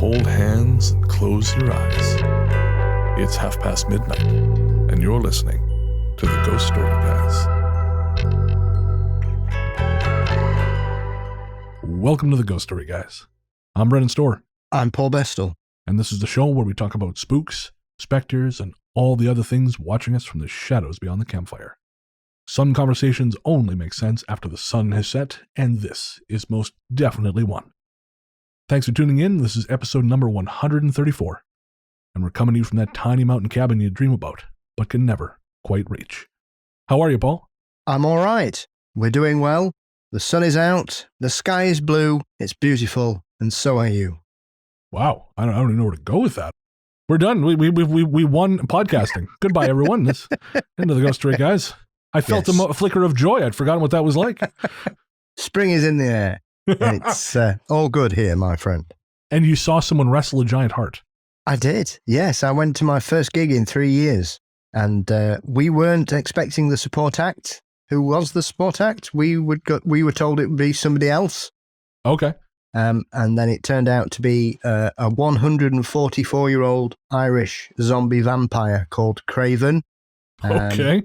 hold hands and close your eyes. It's midnight, and you're listening to the Ghost Story Guys. Welcome to the Ghost Story Guys. I'm Brennan Storr. I'm Paul Bestall. And this is the show where we talk about spooks, specters, and all the other things watching us from the shadows beyond the campfire. Some conversations only make sense after the sun has set, and this is most definitely one. Thanks for tuning in. This is episode number 134, and we're coming to you from that tiny mountain cabin you dream about, but can never quite reach. How are you, Paul? I'm all right. We're doing well. The sun is out. The sky is blue. It's beautiful, and so are you. Wow, I don't even know where to go with that. We're done. We won podcasting. Goodbye, everyone. This end of the Ghost Story Guys. I felt a flicker of joy. I'd forgotten what that was like. Spring is in the air. And it's all good here, my friend. And you saw someone wrestle a giant heart. I did. Yes, I went to my first gig in 3 years, and we weren't expecting the support act. Who was the support act? We were told it would be somebody else. Okay. And then it turned out to be a 144-year-old Irish zombie vampire called Craven. Okay.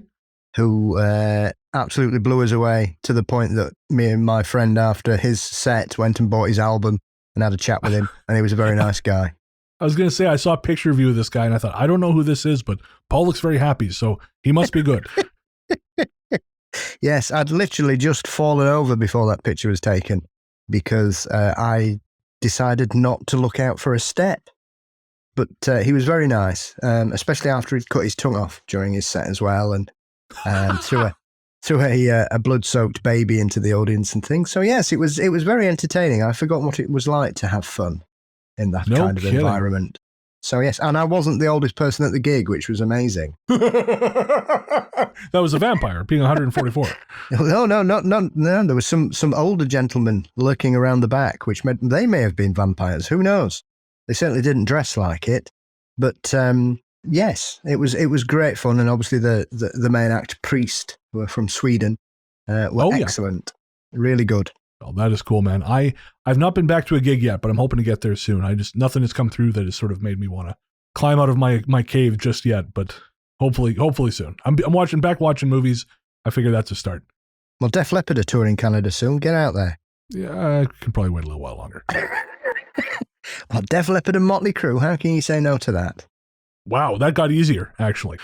Who absolutely blew us away to the point that me and my friend after his set went and bought his album and had a chat with him, and he was a very nice guy. I was going to say, I saw a picture of you with this guy, and I thought, I don't know who this is, but Paul looks very happy, so he must be good. Yes, I'd literally just fallen over before that picture was taken, because I decided not to look out for a step. But he was very nice, especially after he'd cut his tongue off during his set as well, and threw a blood-soaked baby into the audience and things. So yes, it was very entertaining. I forgot what it was like to have fun in that kind of environment. So yes, and I wasn't the oldest person at the gig, which was amazing. That was a vampire, being 144. No. There was some older gentlemen lurking around the back, which meant they may have been vampires. Who knows? They certainly didn't dress like it. But yes, it was great fun, and obviously the main act, Priest, who are from Sweden, were excellent. Really good. Oh, that is cool, man. I've not been back to a gig yet, but I'm hoping to get there soon. Nothing has come through that has sort of made me want to climb out of my cave just yet, but hopefully soon. I'm watching movies. I figure that's a start. Well, Def Leppard are touring Canada soon. Get out there. Yeah, I can probably wait a little while longer. Well, Def Leppard and Motley Crue, how can you say no to that? Wow, that got easier, actually.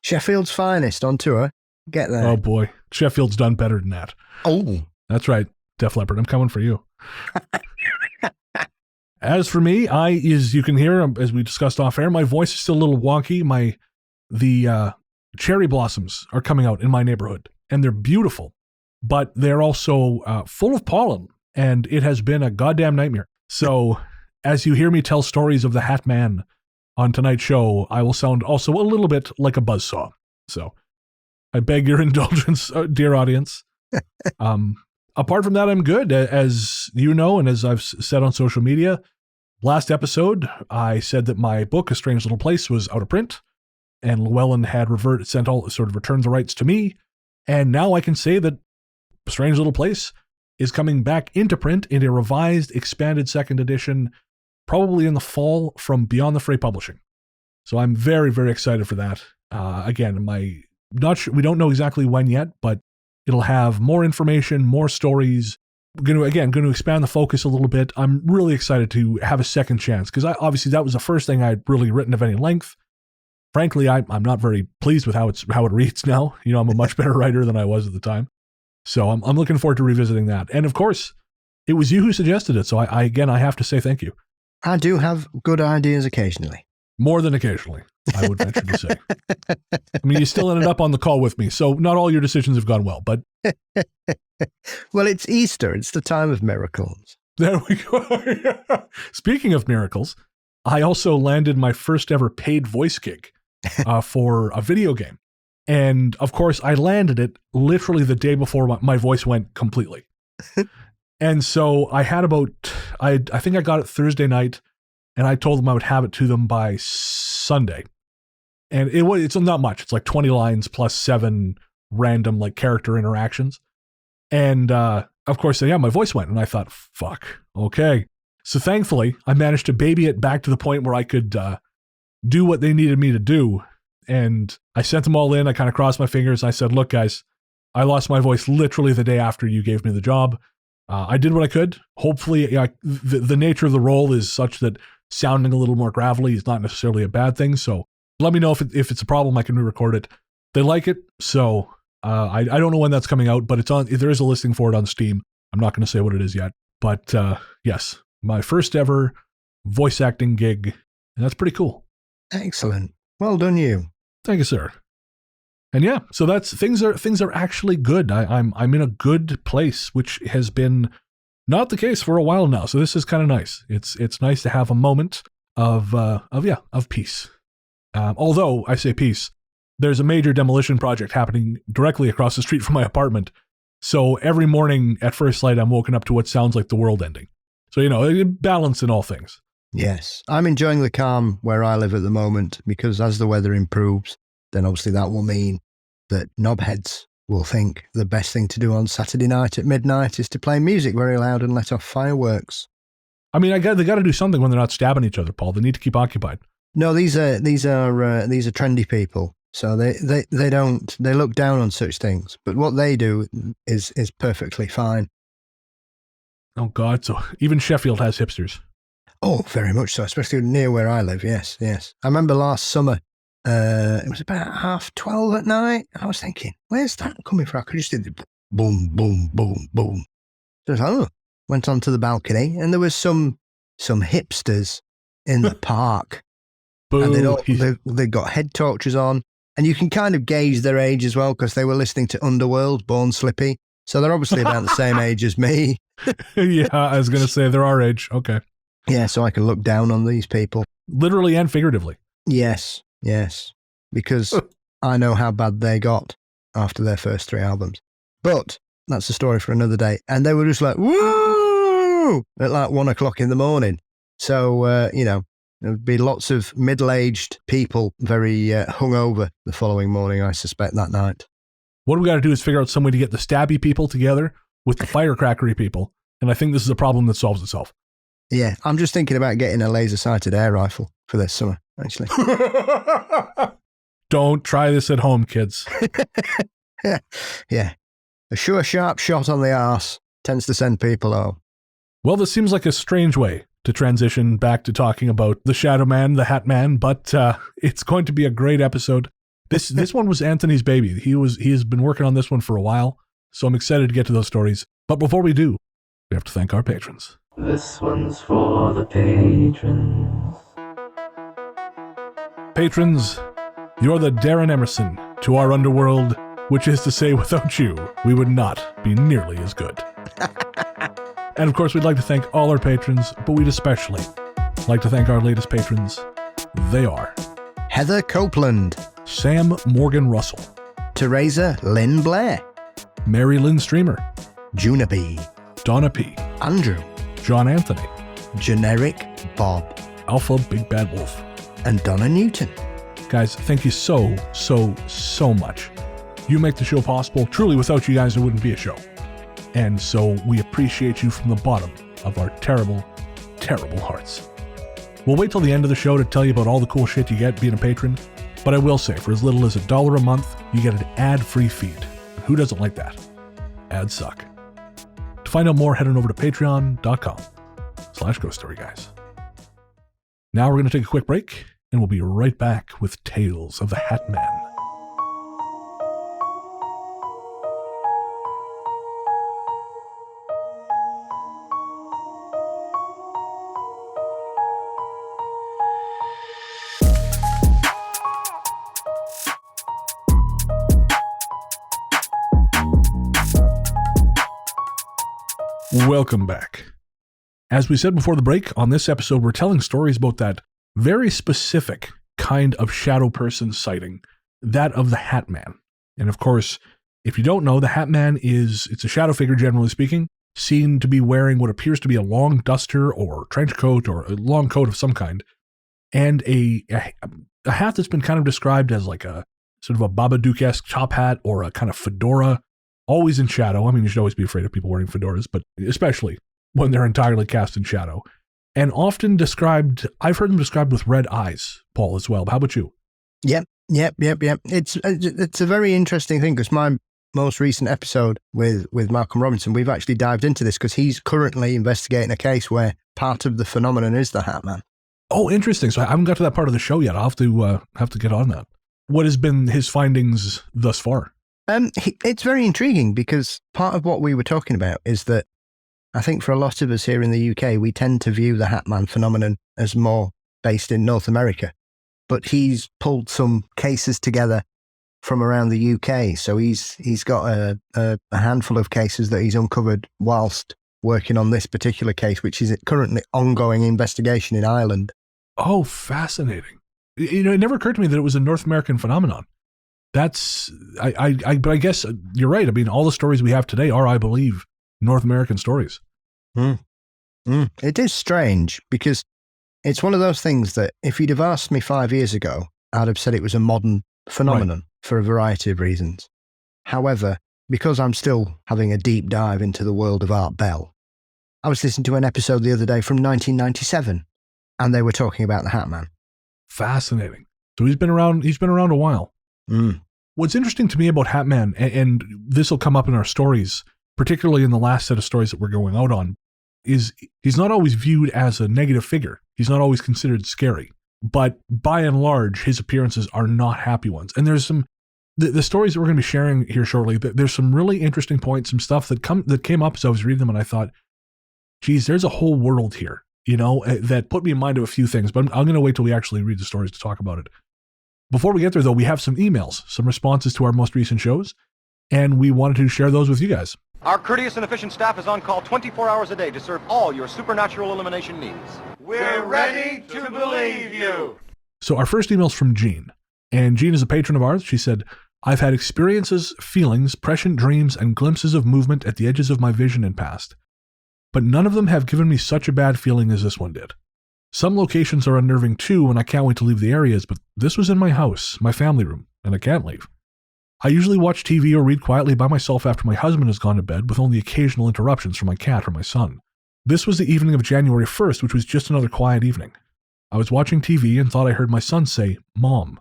Sheffield's finest on tour. Get there. Oh boy, Sheffield's done better than that. Oh, that's right, Def Leppard. I'm coming for you. As for me, as you can hear, as we discussed off air, my voice is still a little wonky. The cherry blossoms are coming out in my neighborhood, and they're beautiful, but they're also full of pollen, and it has been a goddamn nightmare. So, as you hear me tell stories of the Hatman on tonight's show, I will sound also a little bit like a buzzsaw. So, I beg your indulgence, dear audience. Apart from that, I'm good. As you know, and as I've said on social media, last episode, I said that my book, A Strange Little Place, was out of print, and Llewellyn had returned the rights to me, and now I can say that A Strange Little Place is coming back into print in a revised, expanded second edition, probably in the fall from Beyond the Fray Publishing. So I'm very, very excited for that. Again, we don't know exactly when yet, but it'll have more information, more stories. Going to expand the focus a little bit. I'm really excited to have a second chance, because obviously that was the first thing I'd really written of any length. Frankly, I'm not very pleased with how it reads now. You know, I'm a much better writer than I was at the time. So I'm looking forward to revisiting that. And of course, it was you who suggested it. So I have to say thank you. I do have good ideas occasionally. More than occasionally, I would venture to say. I mean, you still ended up on the call with me, so not all your decisions have gone well, but... Well, it's Easter. It's the time of miracles. There we go. Speaking of miracles, I also landed my first ever paid voice gig for a video game. And, of course, I landed it literally the day before my voice went completely. And so I had I think I got it Thursday night, and I told them I would have it to them by Sunday. And it's not much. It's like 20 lines plus 7 random like character interactions. And of course, yeah, my voice went, and I thought, fuck, okay. So thankfully, I managed to baby it back to the point where I could do what they needed me to do. And I sent them all in. I kind of crossed my fingers. I said, look, guys, I lost my voice literally the day after you gave me the job. I did what I could. Hopefully, the nature of the role is such that sounding a little more gravelly is not necessarily a bad thing. So let me know if it's a problem. I can re-record it. They like it. So I don't know when that's coming out, but it's on. There is a listing for it on Steam. I'm not going to say what it is yet. But yes, my first ever voice acting gig. And that's pretty cool. Excellent. Well done, you. Thank you, sir. And yeah, so that's things are actually good. I'm in a good place, which has been not the case for a while now. So this is kind of nice. It's nice to have a moment of peace. Although I say peace, there's a major demolition project happening directly across the street from my apartment. So every morning at first light, I'm woken up to what sounds like the world ending. So balance in all things. Yes, I'm enjoying the calm where I live at the moment, because as the weather improves, then obviously that will mean that knobheads will think the best thing to do on Saturday night at midnight is to play music very loud and let off fireworks. I mean, they got to do something when they're not stabbing each other, Paul. They need to keep occupied. No, these are trendy people, so they look down on such things. But what they do is perfectly fine. Oh God! So even Sheffield has hipsters. Oh, very much so, especially near where I live. Yes. I remember last summer, it was about 12:30 at night. I was thinking, where's that coming from? I could just do the boom, boom, boom, boom. So I was like, went onto the balcony, and there was some hipsters in the park. Boom. And they got head torches on, and you can kind of gauge their age as well, because they were listening to Underworld, Born Slippy. So they're obviously about the same age as me. Yeah, I was going to say they're our age. Okay. Yeah, so I can look down on these people. Literally and figuratively. Yes, because I know how bad they got after their first 3 albums. But that's a story for another day. And they were just like, woo! At like 1 o'clock in the morning. So, there would be lots of middle-aged people very hungover the following morning, I suspect, that night. What we got to do is figure out some way to get the stabby people together with the firecrackery people. And I think this is a problem that solves itself. Yeah, I'm just thinking about getting a laser-sighted air rifle for this summer, actually. Don't try this at home, kids. Yeah. A sure sharp shot on the arse tends to send people home. Well, this seems like a strange way to transition back to talking about the Shadow Man, the Hatman, but it's going to be a great episode. This one was Anthony's baby. He has been working on this one for a while, so I'm excited to get to those stories. But before we do, we have to thank our patrons. This one's for the patrons. Patrons, you're the Darren Emerson to our underworld, which is to say, without you, we would not be nearly as good. And of course, we'd like to thank all our patrons, but we'd especially like to thank our latest patrons. They are Heather Copeland, Sam Morgan Russell, Teresa Lynn Blair, Mary Lynn Streamer, Juna B, Donna P, Andrew, John Anthony, Generic Bob, Alpha Big Bad Wolf, and Donna Newton. Guys, thank you so much. You make the show possible. Truly, without you guys, there wouldn't be a show. And so we appreciate you from the bottom of our terrible, terrible hearts. We'll wait till the end of the show to tell you about all the cool shit you get being a patron, but I will say, for as little as $1 a month, you get an ad-free feed. And who doesn't like that? Ads suck. To find out more, head on over to patreon.com/ghoststoryguys. Now we're going to take a quick break, and we'll be right back with Tales of the Hatman. Welcome back. As we said before the break, on this episode, we're telling stories about that very specific kind of shadow person sighting, that of the Hatman. And of course, if you don't know, the Hatman it's a shadow figure, generally speaking, seen to be wearing what appears to be a long duster or trench coat or a long coat of some kind, and a hat that's been kind of described as like a sort of a Babadook-esque top hat or a kind of fedora. always in shadow. I mean, you should always be afraid of people wearing fedoras, but especially when they're entirely cast in shadow. And often described, I've heard them described with red eyes, Paul, as well. How about you? Yep. It's a very interesting thing because my most recent episode with Malcolm Robinson, we've actually dived into this because he's currently investigating a case where part of the phenomenon is the Hatman. Oh, interesting. So I haven't got to that part of the show yet. I'll have to get on that. What has been his findings thus far? It's very intriguing because part of what we were talking about is that I think for a lot of us here in the UK, we tend to view the Hatman phenomenon as more based in North America. But he's pulled some cases together from around the UK. So he's got a handful of cases that he's uncovered whilst working on this particular case, which is currently ongoing investigation in Ireland. Oh, fascinating. It never occurred to me that it was a North American phenomenon. But I guess you're right. I mean, all the stories we have today are, I believe, North American stories. It is strange because it's one of those things that if you'd have asked me 5 years ago, I'd have said it was a modern phenomenon for a variety of reasons. However, because I'm still having a deep dive into the world of Art Bell, I was listening to an episode the other day from 1997, and they were talking about the Hatman. Fascinating. So he's been around a while. What's interesting to me about Hatman, and this will come up in our stories, particularly in the last set of stories that we're going out on, is he's not always viewed as a negative figure. He's not always considered scary. But by and large, his appearances are not happy ones. And there's some, the stories that we're going to be sharing here shortly, there's some really interesting points, some stuff that came up as I was reading them, and I thought, geez, there's a whole world here, that put me in mind of a few things. But I'm going to wait till we actually read the stories to talk about it. Before we get there, though, we have some emails, some responses to our most recent shows, and we wanted to share those with you guys. Our courteous and efficient staff is on call 24 hours a day to serve all your supernatural elimination needs. We're ready to believe you. So our first email is from Jean. And Jean is a patron of ours. She said, I've had experiences, feelings, prescient dreams, and glimpses of movement at the edges of my vision and past. But none of them have given me such a bad feeling as this one did. Some locations are unnerving too, and I can't wait to leave the areas, but this was in my house, my family room, and I can't leave. I usually watch TV or read quietly by myself after my husband has gone to bed, with only occasional interruptions from my cat or my son. This was the evening of January 1st, which was just another quiet evening. I was watching TV and thought I heard my son say, Mom.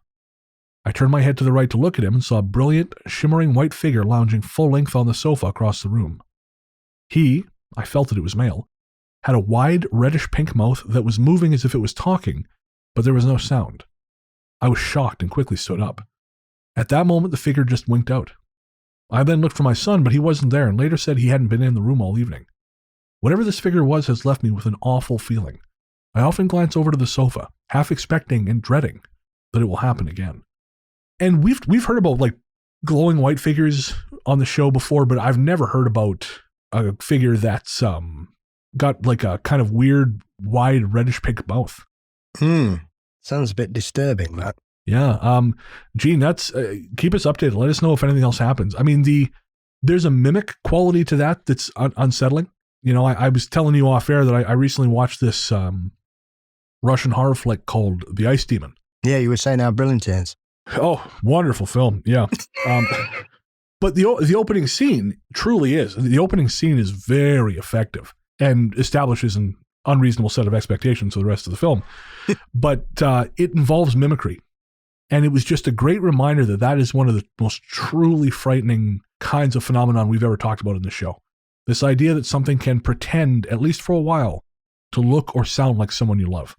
I turned my head to the right to look at him and saw a brilliant, shimmering white figure lounging full length on the sofa across the room. He, I felt that it was male, had a wide, reddish-pink mouth that was moving as if it was talking, but there was no sound. I was shocked and quickly stood up. At that moment, the figure just winked out. I then looked for my son, but he wasn't there, and later said he hadn't been in the room all evening. Whatever this figure was has left me with an awful feeling. I often glance over to the sofa, half expecting and dreading that it will happen again. And we've heard about like glowing white figures on the show before, but I've never heard about a figure that's got like a kind of weird, wide, reddish-pink mouth. Sounds a bit disturbing, that. Yeah. Gene, that's keep us updated. Let us know if anything else happens. I mean, there's a mimic quality to that's unsettling. I was telling you off air that I recently watched this Russian horror flick called The Ice Demon. Yeah, you were saying how brilliant it is. Oh, wonderful film. Yeah. But the opening scene truly is. The opening scene is very effective and establishes an unreasonable set of expectations for the rest of the film. But it involves mimicry. And it was just a great reminder that is one of the most truly frightening kinds of phenomenon we've ever talked about in the show. This idea that something can pretend, at least for a while, to look or sound like someone you love.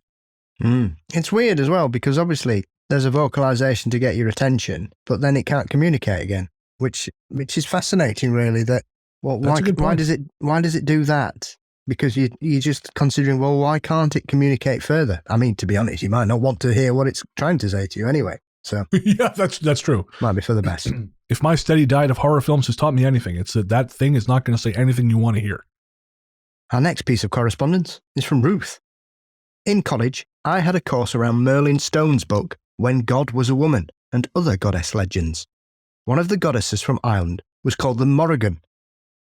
It's weird as well, because obviously there's a vocalization to get your attention, but then it can't communicate again, which is fascinating, really. Why does it do that? Because you're just considering, well, why can't it communicate further? I mean, to be honest, you might not want to hear what it's trying to say to you anyway. So yeah, that's true. Might be for the best. If my steady diet of horror films has taught me anything, it's that thing is not going to say anything you want to hear. Our next piece of correspondence is from Ruth. In college, I had a course around Merlin Stone's book, When God Was a Woman, and other goddess legends. One of the goddesses from Ireland was called the Morrigan,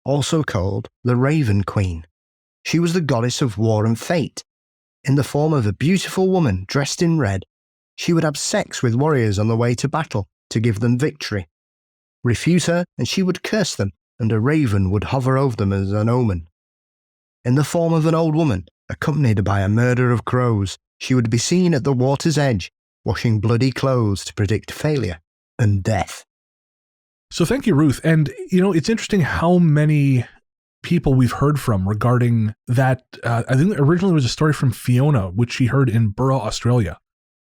also called the Raven Queen. She was the goddess of war and fate. In the form of a beautiful woman dressed in red, she would have sex with warriors on the way to battle to give them victory. Refuse her and she would curse them and a raven would hover over them as an omen. In the form of an old woman, accompanied by a murder of crows, she would be seen at the water's edge, washing bloody clothes to predict failure and death. So thank you, Ruth. And, it's interesting how many people we've heard from regarding that. I think originally it was a story from Fiona, which she heard in Burra, Australia,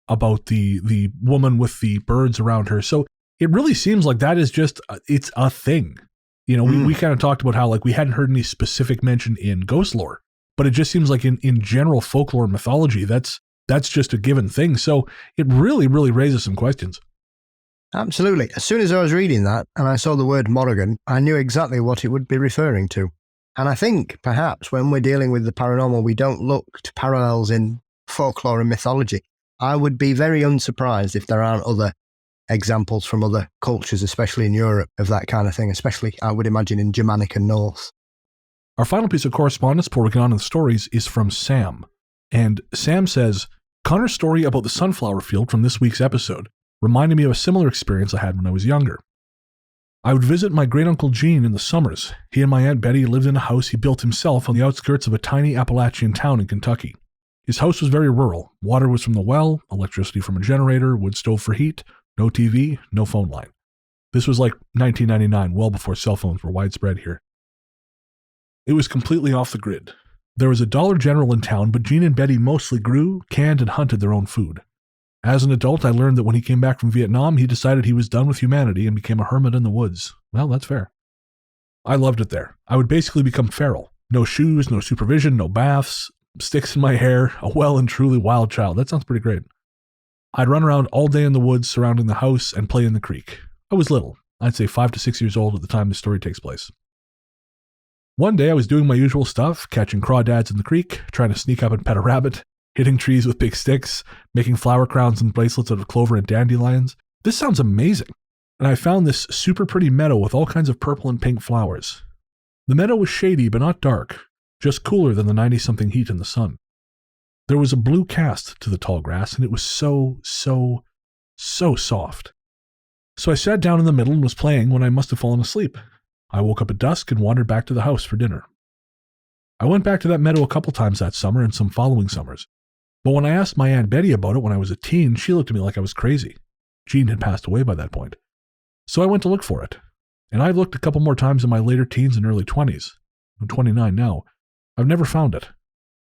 about the woman with the birds around her. So it really seems like that is just, it's a thing. We kind of talked about how like we hadn't heard any specific mention in ghost lore, but it just seems like in general folklore and mythology, that's just a given thing. So it really, really raises some questions. Absolutely. As soon as I was reading that and I saw the word Morrigan, I knew exactly what it would be referring to. And I think perhaps when we're dealing with the paranormal, we don't look to parallels in folklore and mythology. I would be very unsurprised if there aren't other examples from other cultures, especially in Europe, of that kind of thing, especially I would imagine in Germanic and Norse. Our final piece of correspondence before we get on to the stories is from Sam. And Sam says, Connor's story about the sunflower field from this week's episode reminded me of a similar experience I had when I was younger. I would visit my great-uncle Gene in the summers. He and my Aunt Betty lived in a house he built himself on the outskirts of a tiny Appalachian town in Kentucky. His house was very rural. Water was from the well, electricity from a generator, wood stove for heat, no TV, no phone line. This was like 1999, well before cell phones were widespread here. It was completely off the grid. There was a Dollar General in town, but Gene and Betty mostly grew, canned, and hunted their own food. As an adult, I learned that when he came back from Vietnam, he decided he was done with humanity and became a hermit in the woods. Well, that's fair. I loved it there. I would basically become feral. No shoes, no supervision, no baths, sticks in my hair, a well and truly wild child. That sounds pretty great. I'd run around all day in the woods surrounding the house and play in the creek. I was little. I'd say 5 to 6 years old at the time the story takes place. One day I was doing my usual stuff, catching crawdads in the creek, trying to sneak up and pet a rabbit, hitting trees with big sticks, making flower crowns and bracelets out of clover and dandelions. This sounds amazing. And I found this super pretty meadow with all kinds of purple and pink flowers. The meadow was shady but not dark, just cooler than the 90-something heat in the sun. There was a blue cast to the tall grass, and it was so soft. So I sat down in the middle and was playing when I must have fallen asleep. I woke up at dusk and wandered back to the house for dinner. I went back to that meadow a couple times that summer and some following summers. But when I asked my Aunt Betty about it when I was a teen, she looked at me like I was crazy. Gene had passed away by that point. So I went to look for it. And I've looked a couple more times in my later teens and early 20s. I'm 29 now. I've never found it.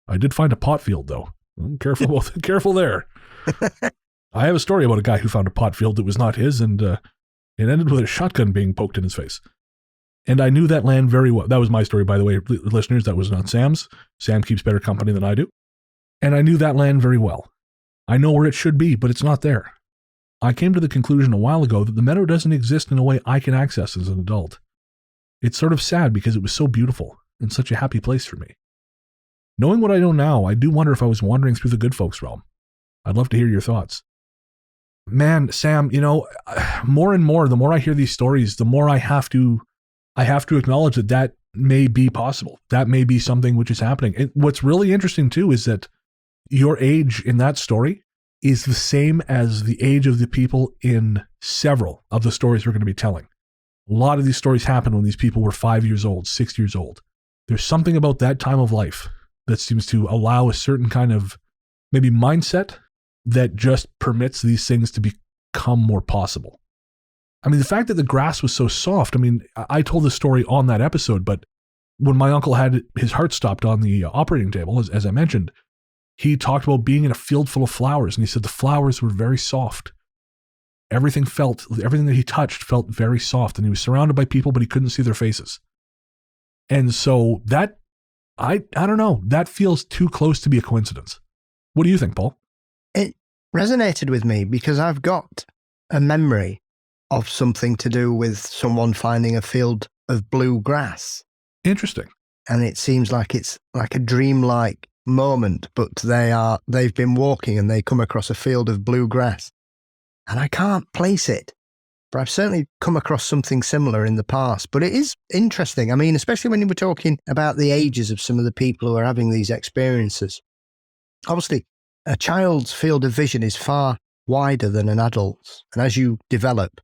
I did find a pot field, though. Careful there. I have a story about a guy who found a pot field that was not his, and it ended with a shotgun being poked in his face. And I knew that land very well. That was my story, by the way, listeners. That was not Sam's. Sam keeps better company than I do. And I knew that land very well. I know where it should be, but it's not there. I came to the conclusion a while ago that the meadow doesn't exist in a way I can access as an adult. It's sort of sad because it was so beautiful and such a happy place for me. Knowing what I know now, I do wonder if I was wandering through the good folks' realm. I'd love to hear your thoughts. Man, Sam, more and more, the more I hear these stories, the more I have to acknowledge that may be possible. That may be something which is happening. And what's really interesting too is that your age in that story is the same as the age of the people in several of the stories we're going to be telling. A lot of these stories happen when these people were 5 years old, 6 years old. There's something about that time of life that seems to allow a certain kind of maybe mindset that just permits these things to become more possible. I mean, the fact that the grass was so soft, I mean, I told this story on that episode, but when my uncle had his heart stopped on the operating table, as I mentioned, he talked about being in a field full of flowers, and he said the flowers were very soft. Everything that he touched felt very soft, and he was surrounded by people, but he couldn't see their faces. And so that, I don't know, that feels too close to be a coincidence. What do you think, Paul? It resonated with me because I've got a memory of something to do with someone finding a field of blue grass. Interesting. And it seems like it's like a dreamlike moment, but they've been walking and they come across a field of blue grass. And I can't place it, but I've certainly come across something similar in the past. But it is interesting. I mean, especially when we're talking about the ages of some of the people who are having these experiences. Obviously, a child's field of vision is far wider than an adult's. And as you develop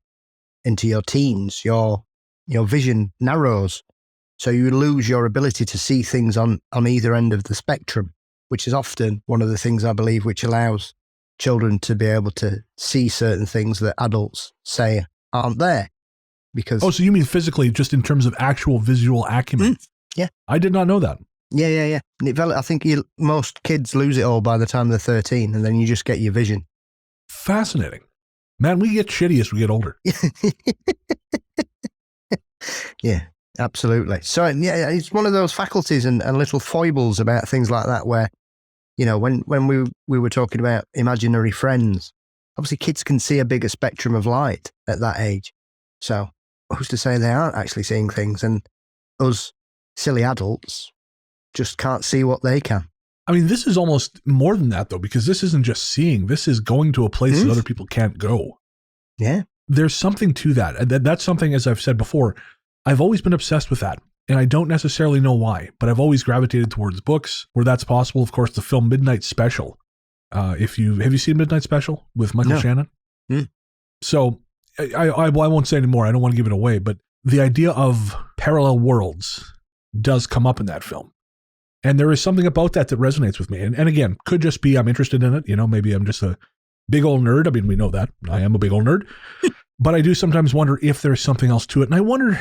into your teens, your your vision narrows. So you lose your ability to see things on either end of the spectrum, which is often one of the things I believe which allows children to be able to see certain things that adults say aren't there. Because Oh, so you mean physically, just in terms of actual visual acumen? Yeah. I did not know that. Yeah. And I think most kids lose it all by the time they're 13, and then you just get your vision. Fascinating. Man, we get shitty as we get older. Yeah, absolutely. So, yeah, it's one of those faculties and little foibles about things like that where, when we were talking about imaginary friends, obviously kids can see a bigger spectrum of light at that age. So who's to say they aren't actually seeing things, and us silly adults just can't see what they can. I mean, this is almost more than that, though, because this isn't just seeing. This is going to a place that other people can't go. Yeah. There's something to that. That's something, as I've said before, I've always been obsessed with that. And I don't necessarily know why, but I've always gravitated towards books where that's possible. Of course, the film Midnight Special. Have you seen Midnight Special with Michael Shannon? So I won't say anymore. I don't want to give it away, but the idea of parallel worlds does come up in that film. And there is something about that resonates with me. And again, could just be I'm interested in it. Maybe I'm just a big old nerd. I mean, we know that. I am a big old nerd. But I do sometimes wonder if there's something else to it. And I wonder,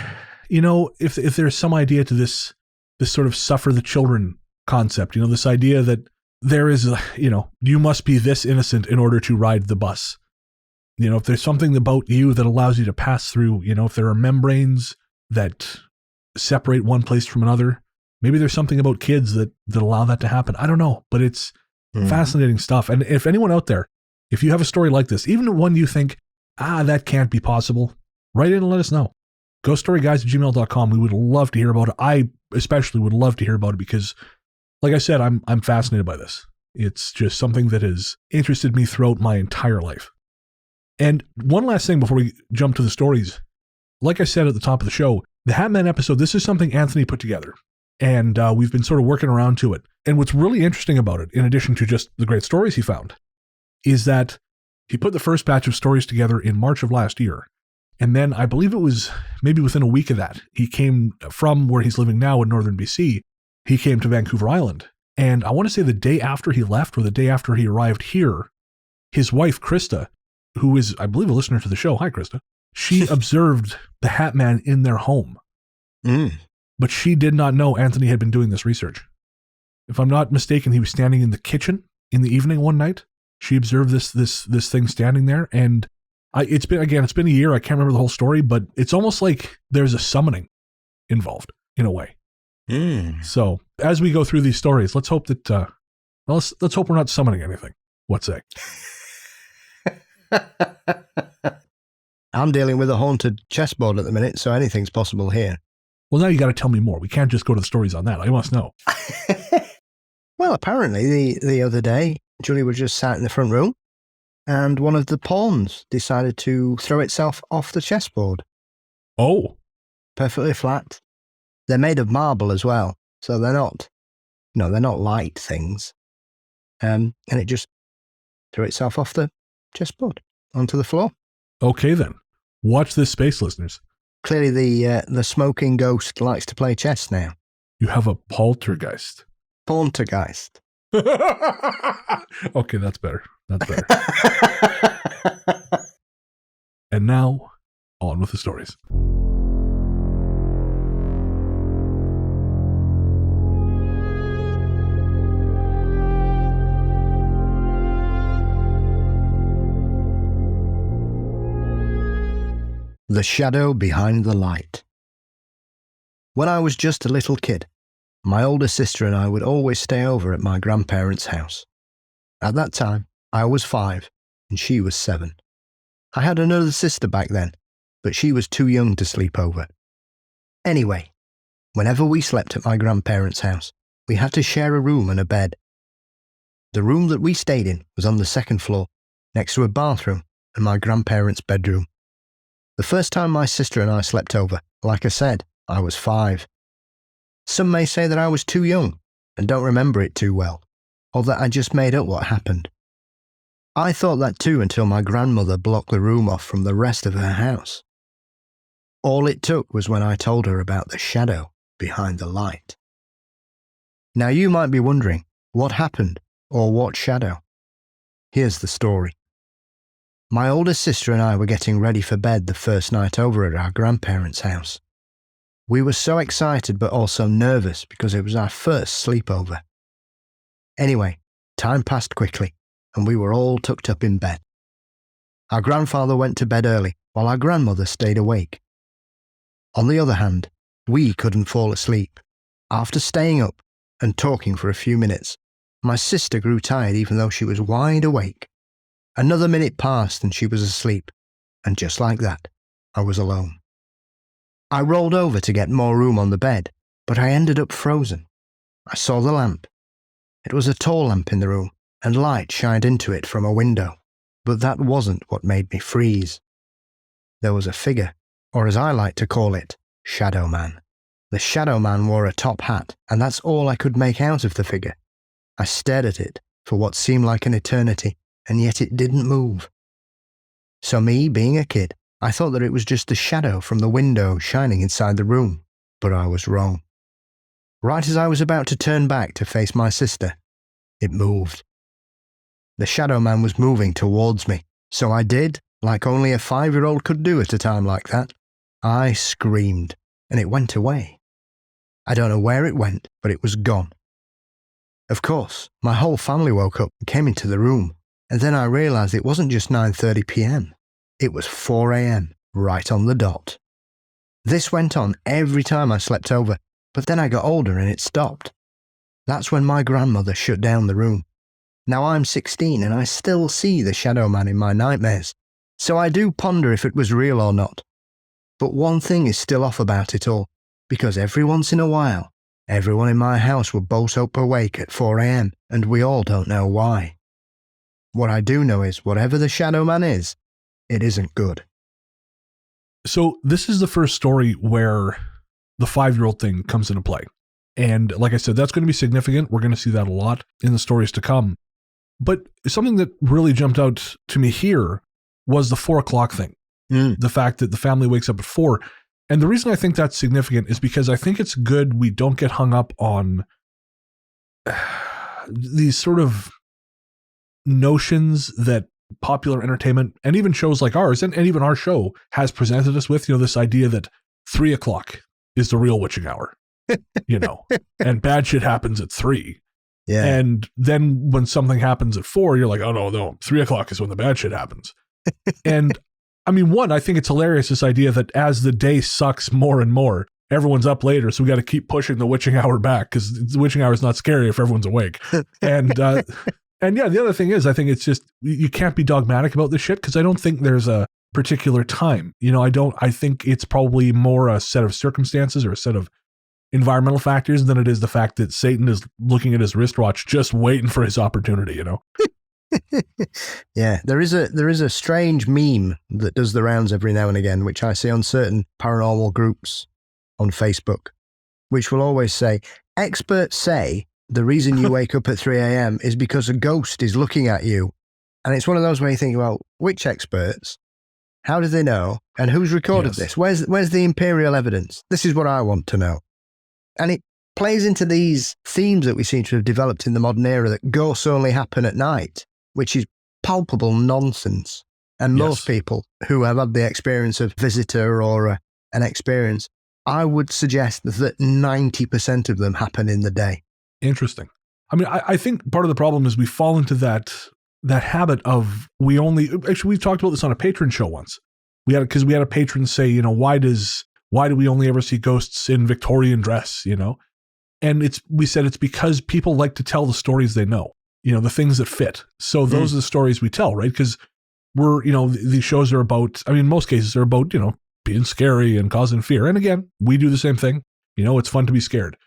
if there's some idea to this sort of suffer the children concept, this idea that there is, you must be this innocent in order to ride the bus. If there's something about you that allows you to pass through, if there are membranes that separate one place from another, maybe there's something about kids that allow that to happen. I don't know, but it's fascinating stuff. And if anyone out there, if you have a story like this, even one you think, that can't be possible, write in and let us know. ghoststoryguys@gmail.com. We would love to hear about it. I especially would love to hear about it because, like I said, I'm fascinated by this. It's just something that has interested me throughout my entire life. And one last thing before we jump to the stories. Like I said at the top of the show, the Hatman episode, this is something Anthony put together. And we've been sort of working around to it. And what's really interesting about it, in addition to just the great stories he found, is that he put the first batch of stories together in March of last year. And then I believe it was maybe within a week of that, he came from where he's living now in northern BC. He came to Vancouver Island. And I want to say the day after he left or the day after he arrived here, his wife, Krista, who is, I believe, a listener to the show. Hi, Krista. She observed the Hatman in their home. But she did not know Anthony had been doing this research. If I'm not mistaken, he was standing in the kitchen in the evening one night. She observed this thing standing there, and it's been a year. I can't remember the whole story, but it's almost like there's a summoning involved in a way. So as we go through these stories, let's hope that let's hope we're not summoning anything. What say? I'm dealing with a haunted chessboard at the minute, so anything's possible here. Well, now you got to tell me more. We can't just go to the stories on that. I must know. Well, apparently the other day, Julie was just sat in the front room and one of the pawns decided to throw itself off the chessboard. Oh. Perfectly flat. They're made of marble as well, so they're not light things. And it just threw itself off the chessboard onto the floor. Okay, then. Watch this space, listeners. Clearly the smoking ghost likes to play chess now. You have a poltergeist. Poltergeist. Okay, that's better. That's better. And now, on with the stories. The Shadow Behind the Light. When I was just a little kid, my older sister and I would always stay over at my grandparents' house. At that time, I was 5 and she was 7. I had another sister back then, but she was too young to sleep over. Anyway, whenever we slept at my grandparents' house, we had to share a room and a bed. The room that we stayed in was on the 2nd floor, next to a bathroom and my grandparents' bedroom. The first time my sister and I slept over, like I said, I was 5. Some may say that I was too young and don't remember it too well, or that I just made up what happened. I thought that too until my grandmother blocked the room off from the rest of her house. All it took was when I told her about the shadow behind the light. Now you might be wondering, what happened or what shadow? Here's the story. My oldest sister and I were getting ready for bed the first night over at our grandparents' house. We were so excited but also nervous because it was our first sleepover. Anyway, time passed quickly and we were all tucked up in bed. Our grandfather went to bed early while our grandmother stayed awake. On the other hand, we couldn't fall asleep. After staying up and talking for a few minutes, my sister grew tired even though she was wide awake. Another minute passed and she was asleep, and just like that, I was alone. I rolled over to get more room on the bed, but I ended up frozen. I saw the lamp. It was a tall lamp in the room, and light shined into it from a window, but that wasn't what made me freeze. There was a figure, or as I like to call it, Shadow Man. The Shadow Man wore a top hat, and that's all I could make out of the figure. I stared at it for what seemed like an eternity, and yet it didn't move. So me, being a kid, I thought that it was just the shadow from the window shining inside the room, but I was wrong. Right as I was about to turn back to face my sister, it moved. The Shadow Man was moving towards me, so I did, like only a 5-year-old could do at a time like that. I screamed, and it went away. I don't know where it went, but it was gone. Of course, my whole family woke up and came into the room, and then I realized it wasn't just 9:30 p.m. It was 4 a.m., right on the dot. This went on every time I slept over, but then I got older and it stopped. That's when my grandmother shut down the room. Now I'm 16 and I still see the Shadow Man in my nightmares, so I do ponder if it was real or not. But one thing is still off about it all, because every once in a while, everyone in my house will bolt up awake at 4 a.m. and we all don't know why. What I do know is whatever the Shadow Man is, it isn't good. So this is the first story where the 5-year-old thing comes into play. And like I said, that's going to be significant. We're going to see that a lot in the stories to come. But something that really jumped out to me here was the 4 o'clock thing. The fact that the family wakes up at 4. And the reason I think that's significant is because I think it's good we don't get hung up on these sort of notions that popular entertainment and even shows like ours and even our show has presented us with, this idea that 3 o'clock is the real witching hour, and bad shit happens at 3. Yeah. And then when something happens at 4, you're like, oh no, 3 o'clock is when the bad shit happens. And I mean, one, I think it's hilarious, this idea that as the day sucks more and more, everyone's up later, so we got to keep pushing the witching hour back because the witching hour is not scary if everyone's awake. And yeah, the other thing is, I think it's just, you can't be dogmatic about this shit because I don't think there's a particular time. I think it's probably more a set of circumstances or a set of environmental factors than it is the fact that Satan is looking at his wristwatch just waiting for his opportunity, Yeah, there is a strange meme that does the rounds every now and again, which I see on certain paranormal groups on Facebook, which will always say, experts say the reason you wake up at 3 a.m. is because a ghost is looking at you. And it's one of those where you think, well, which experts? How do they know? And who's recorded this? Where's the imperial evidence? This is what I want to know. And it plays into these themes that we seem to have developed in the modern era that ghosts only happen at night, which is palpable nonsense. And most people who have had the experience of visitor or an experience, I would suggest that 90% of them happen in the day. Interesting. I mean, I think part of the problem is we fall into that habit of we've talked about this on a patron show once. We had a patron say, why do we only ever see ghosts in Victorian dress, And we said it's because people like to tell the stories they know, the things that fit. So those are the stories we tell, right? Because these shows are about, in most cases they're about, being scary and causing fear. And again, we do the same thing. It's fun to be scared.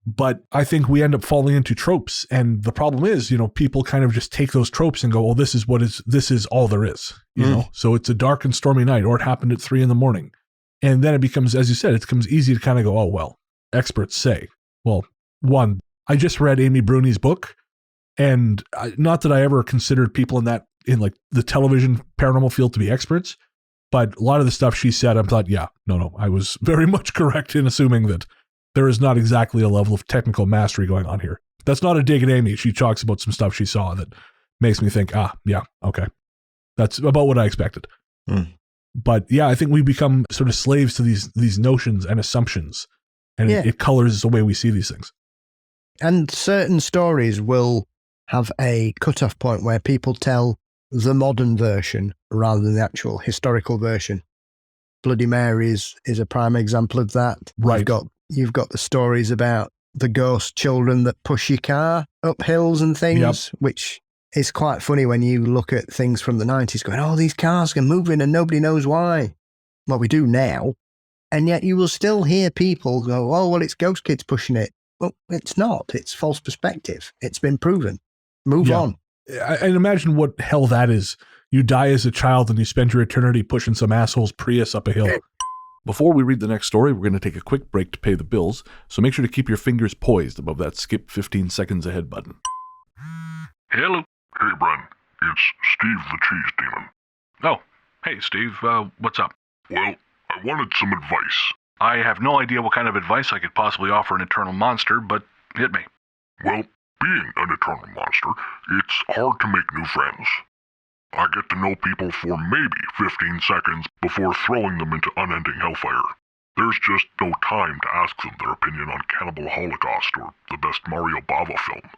But I think we end up falling into tropes. And the problem is, people kind of just take those tropes and go, oh, this is all there is, So it's a dark and stormy night, or it happened at 3 a.m. And then it becomes, as you said, it becomes easy to kind of go, oh, well, experts say. Well, one, I just read Amy Bruni's book, and not that I ever considered people in like the television paranormal field to be experts, But a lot of the stuff she said, I thought, yeah, no, I was very much correct in assuming that there is not exactly a level of technical mastery going on here. That's not a dig at Amy. She talks about some stuff she saw that makes me think, yeah, okay. That's about what I expected. But yeah, I think we become sort of slaves to these notions and assumptions, and it colors the way we see these things. And certain stories will have a cutoff point where people tell the modern version rather than the actual historical version. Bloody Mary is a prime example of that. Right. You've got the stories about the ghost children that push your car up hills and things, which is quite funny when you look at things from the 90s going, oh, these cars are moving and nobody knows why. Well, we do now. And yet you will still hear people go, oh, well, it's ghost kids pushing it. Well, it's not. It's false perspective. It's been proven. Move on. I imagine what hell that is. You die as a child and you spend your eternity pushing some asshole's Prius up a hill. Before we read the next story, we're going to take a quick break to pay the bills, so make sure to keep your fingers poised above that skip 15 seconds ahead button. Hello. Hey, Bren. It's Steve the Cheese Demon. Oh, hey, Steve. What's up? Well, I wanted some advice. I have no idea what kind of advice I could possibly offer an eternal monster, but hit me. Well, being an eternal monster, it's hard to make new friends. I get to know people for maybe 15 seconds before throwing them into unending hellfire. There's just no time to ask them their opinion on Cannibal Holocaust or the best Mario Bava film.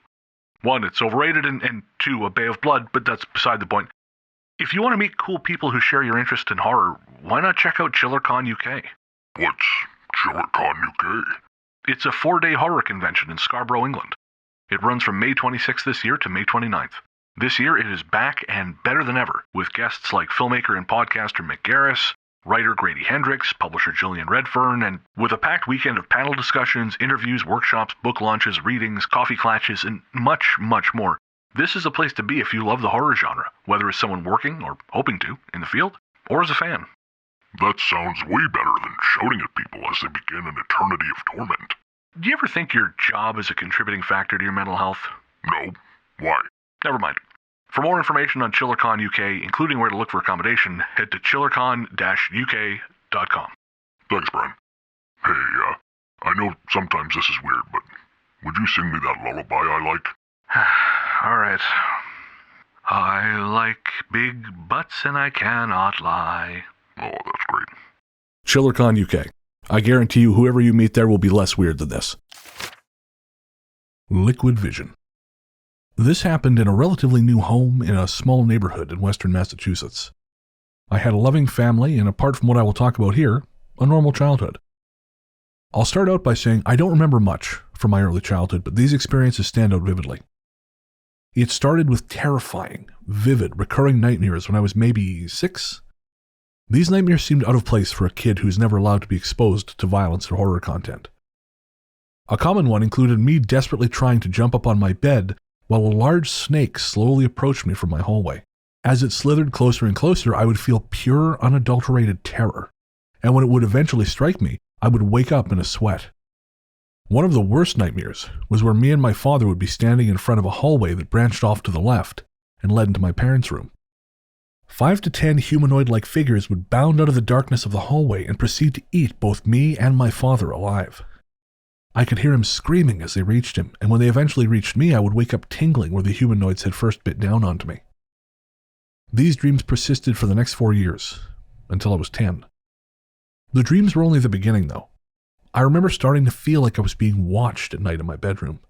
1, it's overrated, and 2, a Bay of Blood, but that's beside the point. If you want to meet cool people who share your interest in horror, why not check out ChillerCon UK? What's ChillerCon UK? It's a 4-day horror convention in Scarborough, England. It runs from May 26th this year to May 29th. This year it is back and better than ever, with guests like filmmaker and podcaster Mick Garris, writer Grady Hendrix, publisher Gillian Redfern, and with a packed weekend of panel discussions, interviews, workshops, book launches, readings, coffee clatches, and much, much more. This is a place to be if you love the horror genre, whether as someone working, or hoping to, in the field, or as a fan. That sounds way better than shouting at people as they begin an eternity of torment. Do you ever think your job is a contributing factor to your mental health? No. Why? Never mind. For more information on ChillerCon UK, including where to look for accommodation, head to chillercon-uk.com. Thanks, Brian. Hey, I know sometimes this is weird, but would you sing me that lullaby I like? All right. I like big butts and I cannot lie. Oh, that's great. ChillerCon UK. I guarantee you whoever you meet there will be less weird than this. Liquid Vision. This happened in a relatively new home in a small neighborhood in western Massachusetts. I had a loving family and, apart from what I will talk about here, a normal childhood. I'll start out by saying I don't remember much from my early childhood, but these experiences stand out vividly. It started with terrifying, vivid, recurring nightmares when I was maybe 6. These nightmares seemed out of place for a kid who's never allowed to be exposed to violence or horror content. A common one included me desperately trying to jump up on my bed while a large snake slowly approached me from my hallway. As it slithered closer and closer, I would feel pure, unadulterated terror, and when it would eventually strike me, I would wake up in a sweat. One of the worst nightmares was where me and my father would be standing in front of a hallway that branched off to the left and led into my parents' room. 5 to 10 humanoid-like figures would bound out of the darkness of the hallway and proceed to eat both me and my father alive. I could hear him screaming as they reached him, and when they eventually reached me, I would wake up tingling where the humanoids had first bit down onto me. These dreams persisted for the next 4 years, until I was 10. The dreams were only the beginning, though. I remember starting to feel like I was being watched at night in my bedroom.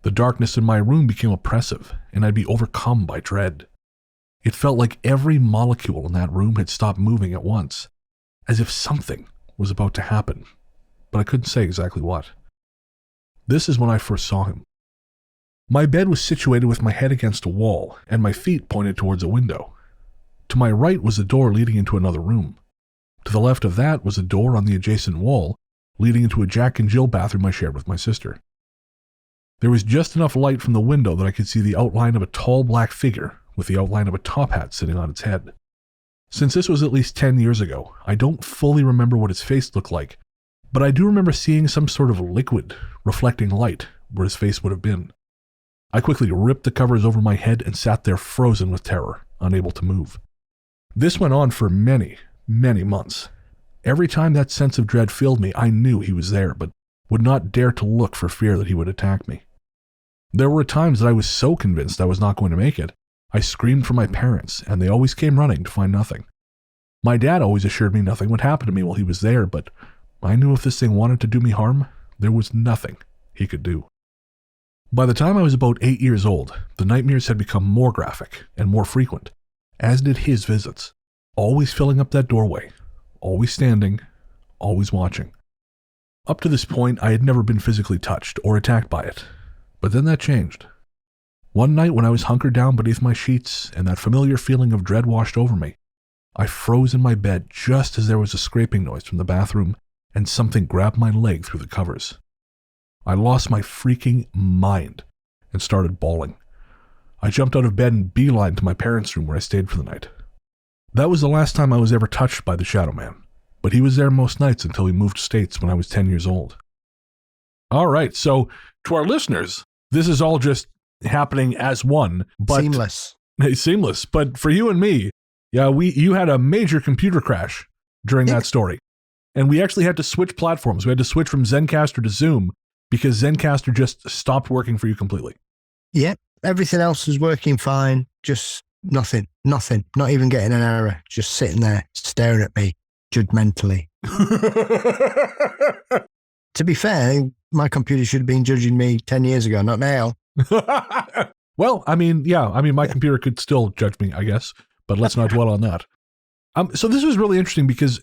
The darkness in my room became oppressive, and I'd be overcome by dread. It felt like every molecule in that room had stopped moving at once, as if something was about to happen, but I couldn't say exactly what. This is when I first saw him. My bed was situated with my head against a wall, and my feet pointed towards a window. To my right was a door leading into another room. To the left of that was a door on the adjacent wall, leading into a Jack and Jill bathroom I shared with my sister. There was just enough light from the window that I could see the outline of a tall black figure with the outline of a top hat sitting on its head. Since this was at least 10 years ago, I don't fully remember what his face looked like, but I do remember seeing some sort of liquid reflecting light where his face would have been. I quickly ripped the covers over my head and sat there frozen with terror, unable to move. This went on for many, many months. Every time that sense of dread filled me, I knew he was there, but would not dare to look for fear that he would attack me. There were times that I was so convinced I was not going to make it, I screamed for my parents, and they always came running to find nothing. My dad always assured me nothing would happen to me while he was there, but I knew if this thing wanted to do me harm, there was nothing he could do. By the time I was about 8 years old, the nightmares had become more graphic and more frequent, as did his visits, always filling up that doorway, always standing, always watching. Up to this point, I had never been physically touched or attacked by it, but then that changed. One night when I was hunkered down beneath my sheets and that familiar feeling of dread washed over me, I froze in my bed just as there was a scraping noise from the bathroom and something grabbed my leg through the covers. I lost my freaking mind and started bawling. I jumped out of bed and beelined to my parents' room where I stayed for the night. That was the last time I was ever touched by the Shadow Man, but he was there most nights until we moved states when I was 10 years old. All right, so to our listeners, this is all just happening as one. But Seamless. But for you and me, yeah, you had a major computer crash during that story. And we actually had to switch platforms. We had to switch from Zencastr to Zoom because Zencastr just stopped working for you completely. Yep. Everything else was working fine. Just nothing. Not even getting an error. Just sitting there staring at me judgmentally. To be fair, my computer should have been judging me 10 years ago, not now. Well, my computer could still judge me, I guess, but let's not dwell on that. So this was really interesting because,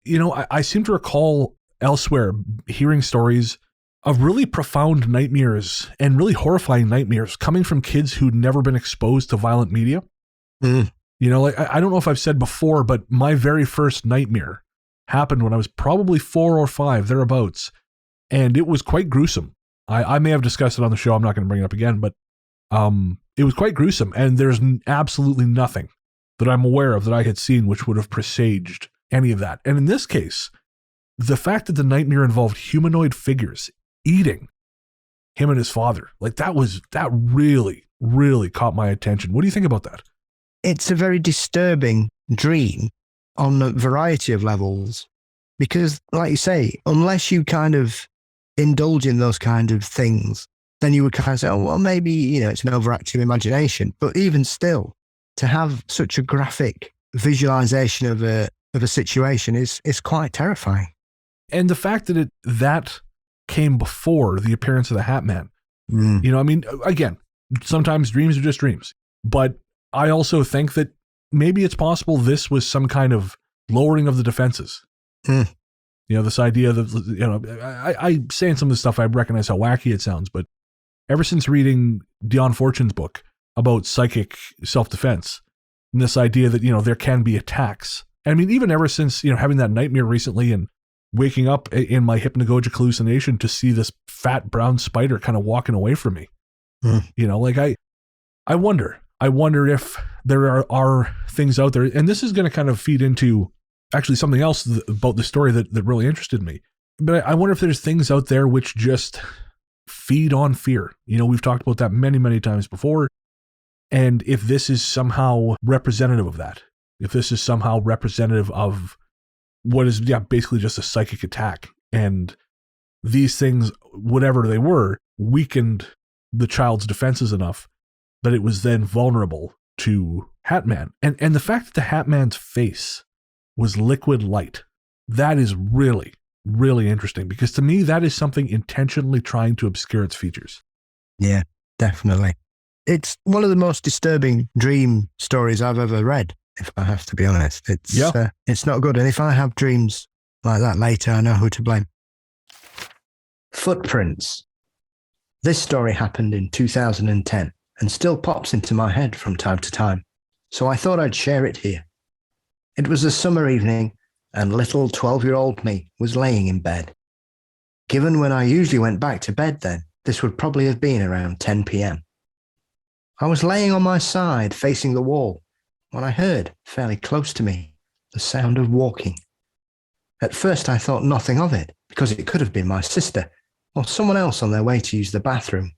I seem to recall elsewhere hearing stories of really profound nightmares and really horrifying nightmares coming from kids who'd never been exposed to violent media. I don't know if I've said before, but my very first nightmare happened when I was probably 4 or 5, thereabouts, and it was quite gruesome. I may have discussed it on the show. I'm not going to bring it up again, but it was quite gruesome, and there's absolutely nothing that I'm aware of that I had seen which would have presaged any of that. And in this case, the fact that the nightmare involved humanoid figures eating him and his father, that really, really caught my attention. What do you think about that? It's a very disturbing dream on a variety of levels because, like you say, unless you kind of indulge in those kind of things, then you would kind of say, oh, well, maybe, it's an overactive imagination. But even still, to have such a graphic visualization of a situation is quite terrifying. And the fact that that came before the appearance of the Hatman, again, sometimes dreams are just dreams, but I also think that maybe it's possible this was some kind of lowering of the defenses. This idea that, I saying some of this stuff, I recognize how wacky it sounds, but ever since reading Dion Fortune's book about psychic self-defense, and this idea that, there can be attacks. I mean, even ever since, having that nightmare recently and waking up in my hypnagogic hallucination to see this fat brown spider kind of walking away from me. I wonder if there are things out there, and this is going to kind of feed into actually something else about the story that really interested me. But I wonder if there's things out there which just feed on fear. We've talked about that many, many times before. And if this is somehow representative of that, if this is somehow representative of what is basically just a psychic attack, and these things, whatever they were, weakened the child's defenses enough that it was then vulnerable to Hatman. And the fact that the Hatman's face was liquid light, that is really, really interesting, because to me, that is something intentionally trying to obscure its features. Yeah, definitely. It's one of the most disturbing dream stories I've ever read, if I have to be honest. It's not good. And if I have dreams like that later, I know who to blame. Footprints. This story happened in 2010 and still pops into my head from time to time, so I thought I'd share it here. It was a summer evening, and little 12-year-old me was laying in bed. Given when I usually went back to bed then, this would probably have been around 10 p.m. I was laying on my side facing the wall when I heard, fairly close to me, the sound of walking. At first I thought nothing of it, because it could have been my sister or someone else on their way to use the bathroom.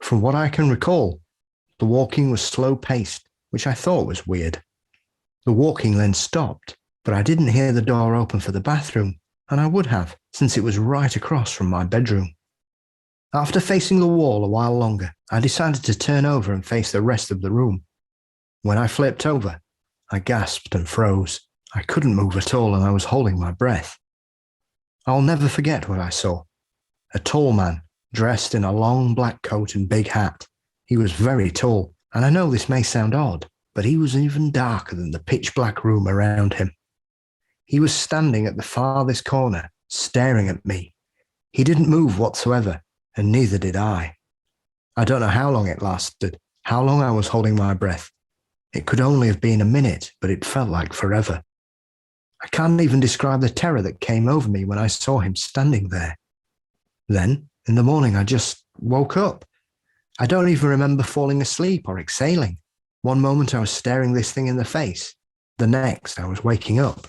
From what I can recall, the walking was slow-paced, which I thought was weird. The walking then stopped, but I didn't hear the door open for the bathroom, and I would have, since it was right across from my bedroom. After facing the wall a while longer, I decided to turn over and face the rest of the room. When I flipped over, I gasped and froze. I couldn't move at all, and I was holding my breath. I'll never forget what I saw. A tall man, dressed in a long black coat and big hat. He was very tall, and I know this may sound odd, but he was even darker than the pitch-black room around him. He was standing at the farthest corner, staring at me. He didn't move whatsoever, and neither did I. I don't know how long it lasted, how long I was holding my breath. It could only have been a minute, but it felt like forever. I can't even describe the terror that came over me when I saw him standing there. Then, in the morning, I just woke up. I don't even remember falling asleep or exhaling. One moment I was staring this thing in the face. The next, I was waking up.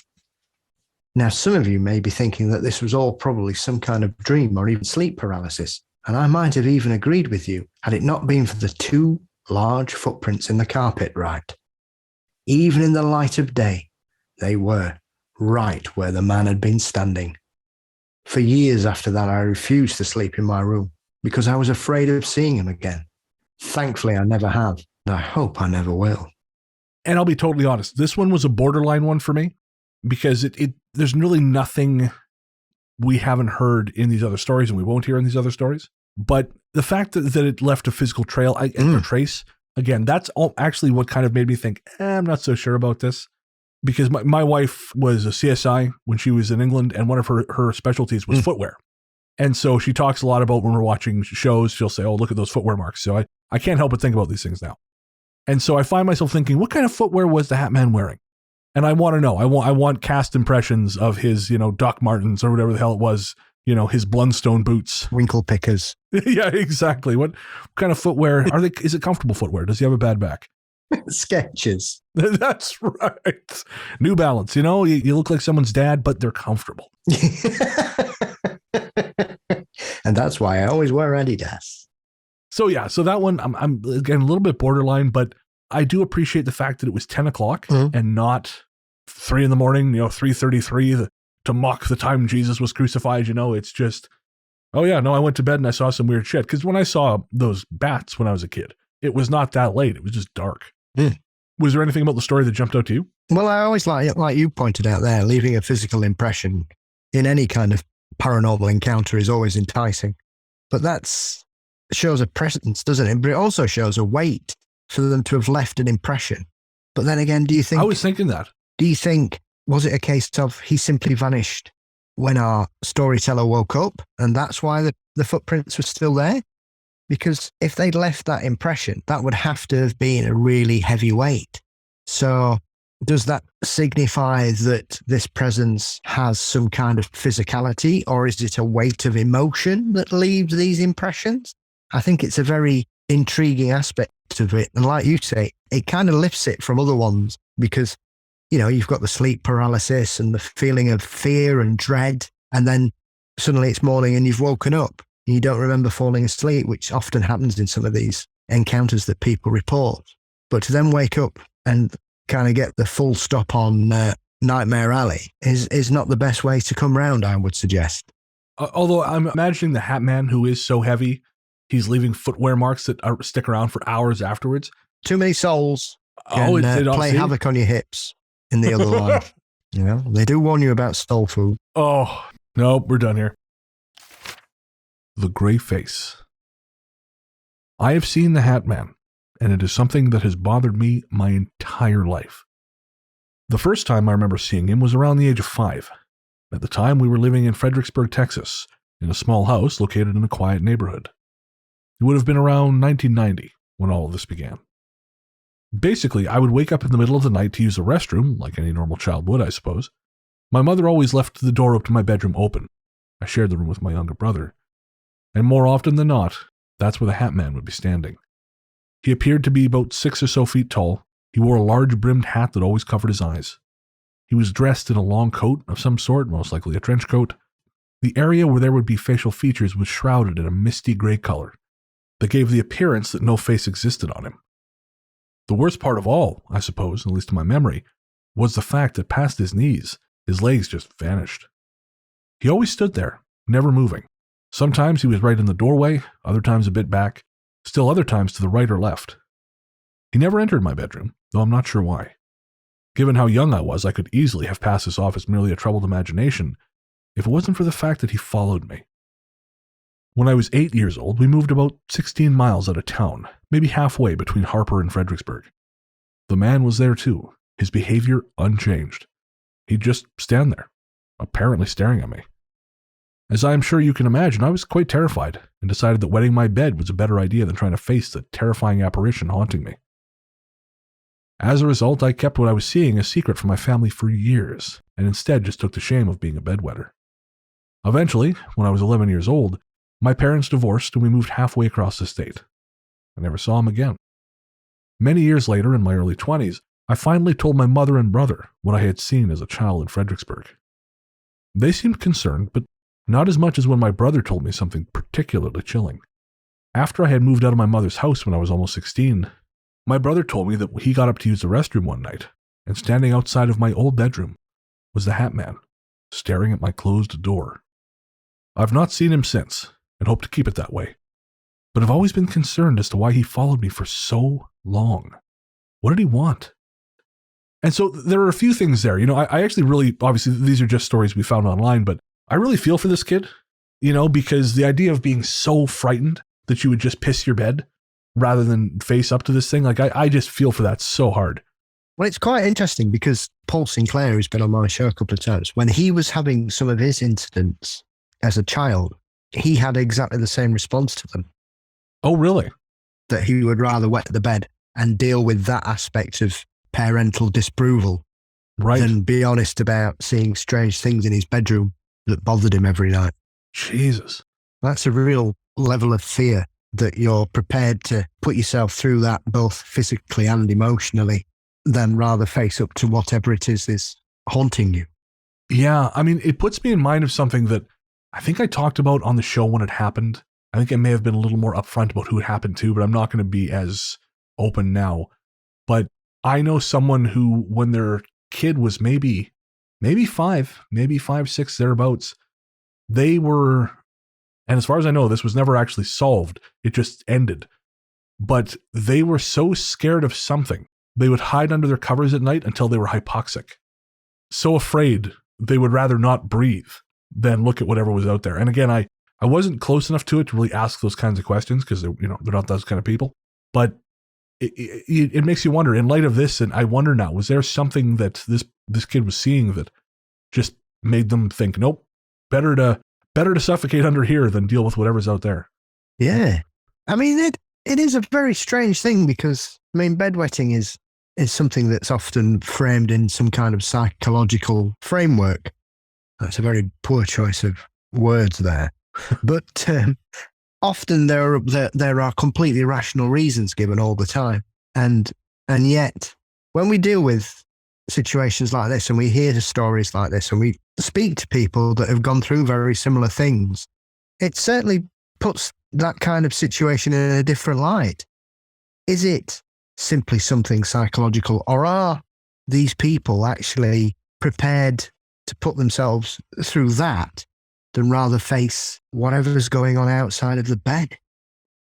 Now, some of you may be thinking that this was all probably some kind of dream or even sleep paralysis, and I might have even agreed with you had it not been for the 2 large footprints in the carpet, right? Even in the light of day, they were right where the man had been standing. For years after that, I refused to sleep in my room because I was afraid of seeing him again. Thankfully, I never have, and I hope I never will. And I'll be totally honest, this one was a borderline one for me because there's really nothing we haven't heard in these other stories and we won't hear in these other stories. But the fact that it left a physical trail and a trace, again, that's actually what kind of made me think, I'm not so sure about this. Because my wife was a CSI when she was in England, and one of her specialties was footwear. And so she talks a lot about when we're watching shows, she'll say, oh, look at those footwear marks. So I can't help but think about these things now. And so I find myself thinking, what kind of footwear was the Hatman wearing? And I want to know. I want cast impressions of his, Doc Martens or whatever the hell it was, his Blundstone boots. Winkle pickers. Yeah, exactly. What kind of footwear are they? Is it comfortable footwear? Does he have a bad back? Sketches. That's right. New Balance. You look like someone's dad, but they're comfortable. And that's why I always wear Adidas. So that one, I'm again a little bit borderline, but I do appreciate the fact that it was 10 o'clock and not 3 a.m, 3:33 to mock the time Jesus was crucified. It's just, oh yeah, no, I went to bed and I saw some weird shit. Because when I saw those bats when I was a kid, it was not that late. It was just dark. Was there anything about the story that jumped out to you? Well, I always like you pointed out there, leaving a physical impression in any kind of paranormal encounter is always enticing. But that shows a presence, doesn't it? But it also shows a weight for them to have left an impression. But then again, do you think... I was thinking that. Do you think, was it a case of he simply vanished when our storyteller woke up and that's why the footprints were still there? Because if they'd left that impression, that would have to have been a really heavy weight. So does that signify that this presence has some kind of physicality, or is it a weight of emotion that leaves these impressions? I think it's a very intriguing aspect of it. And like you say, it kind of lifts it from other ones because, you've got the sleep paralysis and the feeling of fear and dread. And then suddenly it's morning and you've woken up. You don't remember falling asleep, which often happens in some of these encounters that people report. But to then wake up and kind of get the full stop on Nightmare Alley is not the best way to come round, I would suggest. Although I'm imagining the Hatman, who is so heavy, he's leaving footwear marks that stick around for hours afterwards. Too many souls can play havoc on your hips in the other life. They do warn you about soul food. Oh, no, we're done here. The Grey Face. I have seen the Hatman, and it is something that has bothered me my entire life. The first time I remember seeing him was around the age of 5. At the time, we were living in Fredericksburg, Texas, in a small house located in a quiet neighborhood. It would have been around 1990 when all of this began. Basically, I would wake up in the middle of the night to use the restroom, like any normal child would, I suppose. My mother always left the door up to my bedroom open. I shared the room with my younger brother. And more often than not, that's where the Hatman would be standing. He appeared to be about 6 or so feet tall. He wore a large brimmed hat that always covered his eyes. He was dressed in a long coat of some sort, most likely a trench coat. The area where there would be facial features was shrouded in a misty gray color that gave the appearance that no face existed on him. The worst part of all, I suppose, at least to my memory, was the fact that past his knees, his legs just vanished. He always stood there, never moving. Sometimes he was right in the doorway, other times a bit back, still other times to the right or left. He never entered my bedroom, though I'm not sure why. Given how young I was, I could easily have passed this off as merely a troubled imagination if it wasn't for the fact that he followed me. When I was 8 years old, we moved about 16 miles out of town, maybe halfway between Harper and Fredericksburg. The man was there too, his behavior unchanged. He'd just stand there, apparently staring at me. As I am sure you can imagine, I was quite terrified and decided that wetting my bed was a better idea than trying to face the terrifying apparition haunting me. As a result, I kept what I was seeing a secret from my family for years, and instead just took the shame of being a bedwetter. Eventually, when I was 11 years old, my parents divorced and we moved halfway across the state. I never saw him again. Many years later, in my early 20s, I finally told my mother and brother what I had seen as a child in Fredericksburg. They seemed concerned, but not as much as when my brother told me something particularly chilling. After I had moved out of my mother's house when I was almost 16, my brother told me that he got up to use the restroom one night, and standing outside of my old bedroom was the Hatman, staring at my closed door. I've not seen him since, and hope to keep it that way, but I've always been concerned as to why he followed me for so long. What did he want? And so there are a few things there. I actually really, obviously these are just stories we found online, but I really feel for this kid, because the idea of being so frightened that you would just piss your bed rather than face up to this thing, I just feel for that so hard. Well, it's quite interesting because Paul Sinclair, who's been on my show a couple of times, when he was having some of his incidents as a child, he had exactly the same response to them. Oh, really? That he would rather wet the bed and deal with that aspect of parental disapproval than be honest about seeing strange things in his bedroom that bothered him every night. Jesus. That's a real level of fear that you're prepared to put yourself through that both physically and emotionally than rather face up to whatever it is haunting you. Yeah, I mean, it puts me in mind of something that I think I talked about on the show when it happened. I think I may have been a little more upfront about who it happened to, but I'm not going to be as open now. But I know someone who, when their kid was maybe 5, 6, thereabouts, they were, and as far as I know, this was never actually solved. It just ended. But they were so scared of something, they would hide under their covers at night until they were hypoxic. So afraid they would rather not breathe than look at whatever was out there. And again, I wasn't close enough to it to really ask those kinds of questions because they're not those kind of people. But it makes you wonder, in light of this, and I wonder now, was there something that this kid was seeing that just made them think, nope, better to suffocate under here than deal with whatever's out there? Yeah. I mean, it is a very strange thing because, bedwetting is something that's often framed in some kind of psychological framework. That's a very poor choice of words there. But often there are completely rational reasons given all the time. And yet, when we deal with situations like this and we hear the stories like this and we speak to people that have gone through very similar things, it certainly puts that kind of situation in a different light. Is it simply something psychological, or are these people actually prepared to put themselves through that than rather face whatever's going on outside of the bed?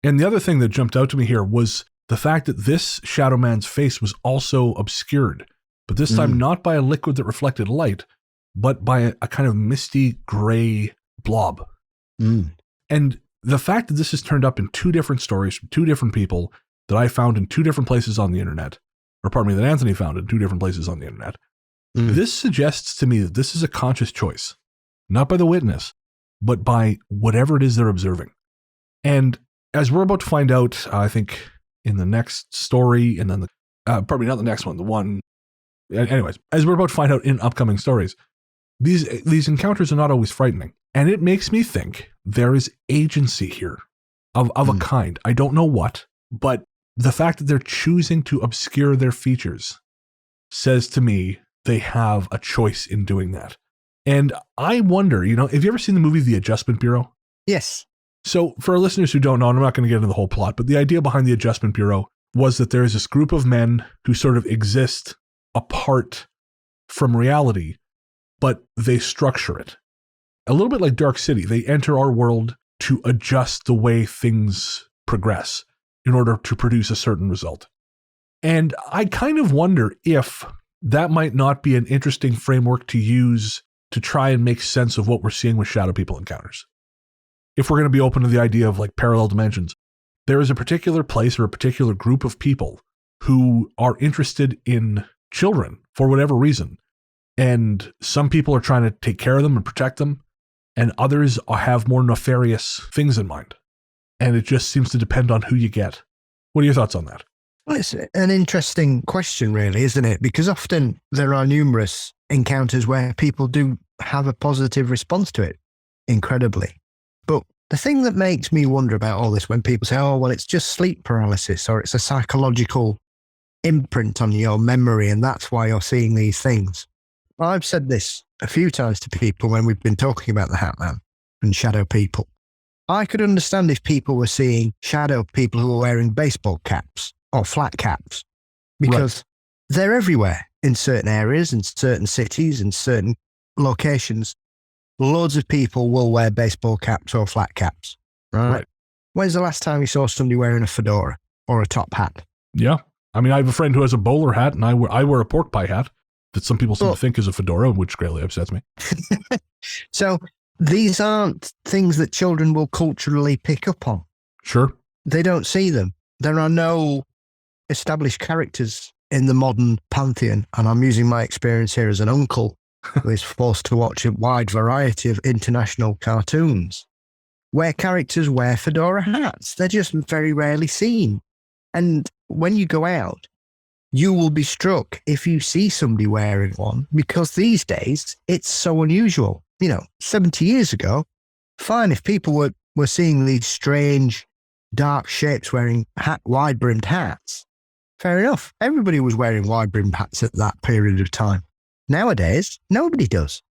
And the other thing that jumped out to me here was the fact that this shadow man's face was also obscured, but this time not by a liquid that reflected light, but by a kind of misty gray blob. And the fact that this has turned up in 2 different stories from 2 different people that I found in 2 different places on the internet, or pardon me, that Anthony found in 2 different places on the internet, this suggests to me that this is a conscious choice, not by the witness, but by whatever it is they're observing. And as we're about to find out, I think in the next story, and then probably not the next one, anyways, as we're about to find out in upcoming stories, these encounters are not always frightening. And it makes me think there is agency here of a kind. I don't know what, but the fact that they're choosing to obscure their features says to me they have a choice in doing that. And I wonder, have you ever seen the movie The Adjustment Bureau? Yes. So for our listeners who don't know, and I'm not going to get into the whole plot, but the idea behind the Adjustment Bureau was that there is this group of men who sort of exist apart from reality, but they structure it. A little bit like Dark City. They enter our world to adjust the way things progress in order to produce a certain result. And I kind of wonder if that might not be an interesting framework to use to try and make sense of what we're seeing with Shadow People encounters. If we're going to be open to the idea of like parallel dimensions, there is a particular place or a particular group of people who are interested in children for whatever reason. And some people are trying to take care of them and protect them, and others have more nefarious things in mind. And it just seems to depend on who you get. What are your thoughts on that? Well, it's an interesting question, really, isn't it? Because often there are numerous encounters where people do have a positive response to it, incredibly. But the thing that makes me wonder about all this when people say, oh, well, it's just sleep paralysis or it's a psychological imprint on your memory and that's why you're seeing these things. Well, I've said this a few times to people when we've been talking about the Hatman and shadow people. I could understand if people were seeing shadow people who are wearing baseball caps or flat caps because they're everywhere in certain areas, in certain cities, in certain locations. Loads of people will wear baseball caps or flat caps. Right. When's the last time you saw somebody wearing a fedora or a top hat? Yeah. I mean, I have a friend who has a bowler hat, and I wear a pork pie hat that some people seem to think is a fedora, which greatly upsets me. So these aren't things that children will culturally pick up on. Sure. They don't see them. There are no established characters in the modern pantheon, and I'm using my experience here as an uncle who is forced to watch a wide variety of international cartoons where characters wear fedora hats. They're just very rarely seen. And when you go out, you will be struck if you see somebody wearing one, because these days it's so unusual. 70 years ago, fine if people were seeing these strange, dark shapes wearing wide-brimmed hats. Fair enough. Everybody was wearing wide-brimmed hats at that period of time. Nowadays, nobody does.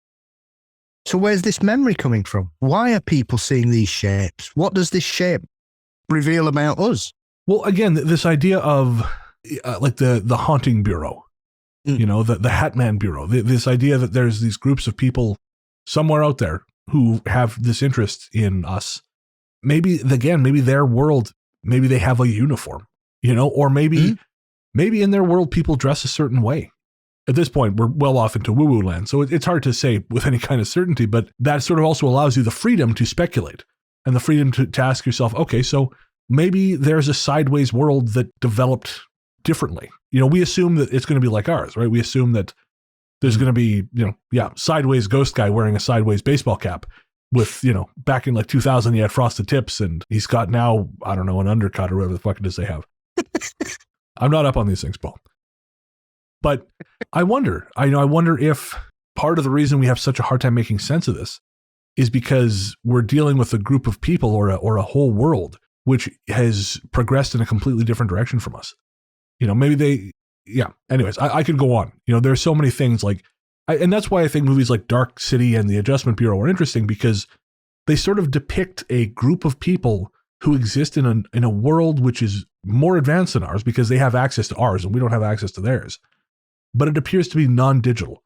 So where's this memory coming from? Why are people seeing these shapes? What does this shape reveal about us? Well, again, this idea of like the haunting bureau, the Hatman bureau, this idea that there's these groups of people somewhere out there who have this interest in us. Maybe their world, maybe they have a uniform, or maybe in their world, people dress a certain way. At this point, we're well off into woo-woo land, so it's hard to say with any kind of certainty, but that sort of also allows you the freedom to speculate and the freedom to ask yourself, okay, so maybe there's a sideways world that developed differently. We assume that it's going to be like ours, right? We assume that there's going to be, sideways ghost guy wearing a sideways baseball cap with, back in like 2000, he had frosted tips and he's got now, I don't know, an undercut or whatever the fuck it is they have. I'm not up on these things, Paul. But I wonder if part of the reason we have such a hard time making sense of this is because we're dealing with a group of people or a whole world which has progressed in a completely different direction from us. Maybe anyways, I could go on. There's so many things and that's why I think movies like Dark City and The Adjustment Bureau are interesting, because they sort of depict a group of people who exist in a world which is more advanced than ours because they have access to ours and we don't have access to theirs. But it appears to be non-digital.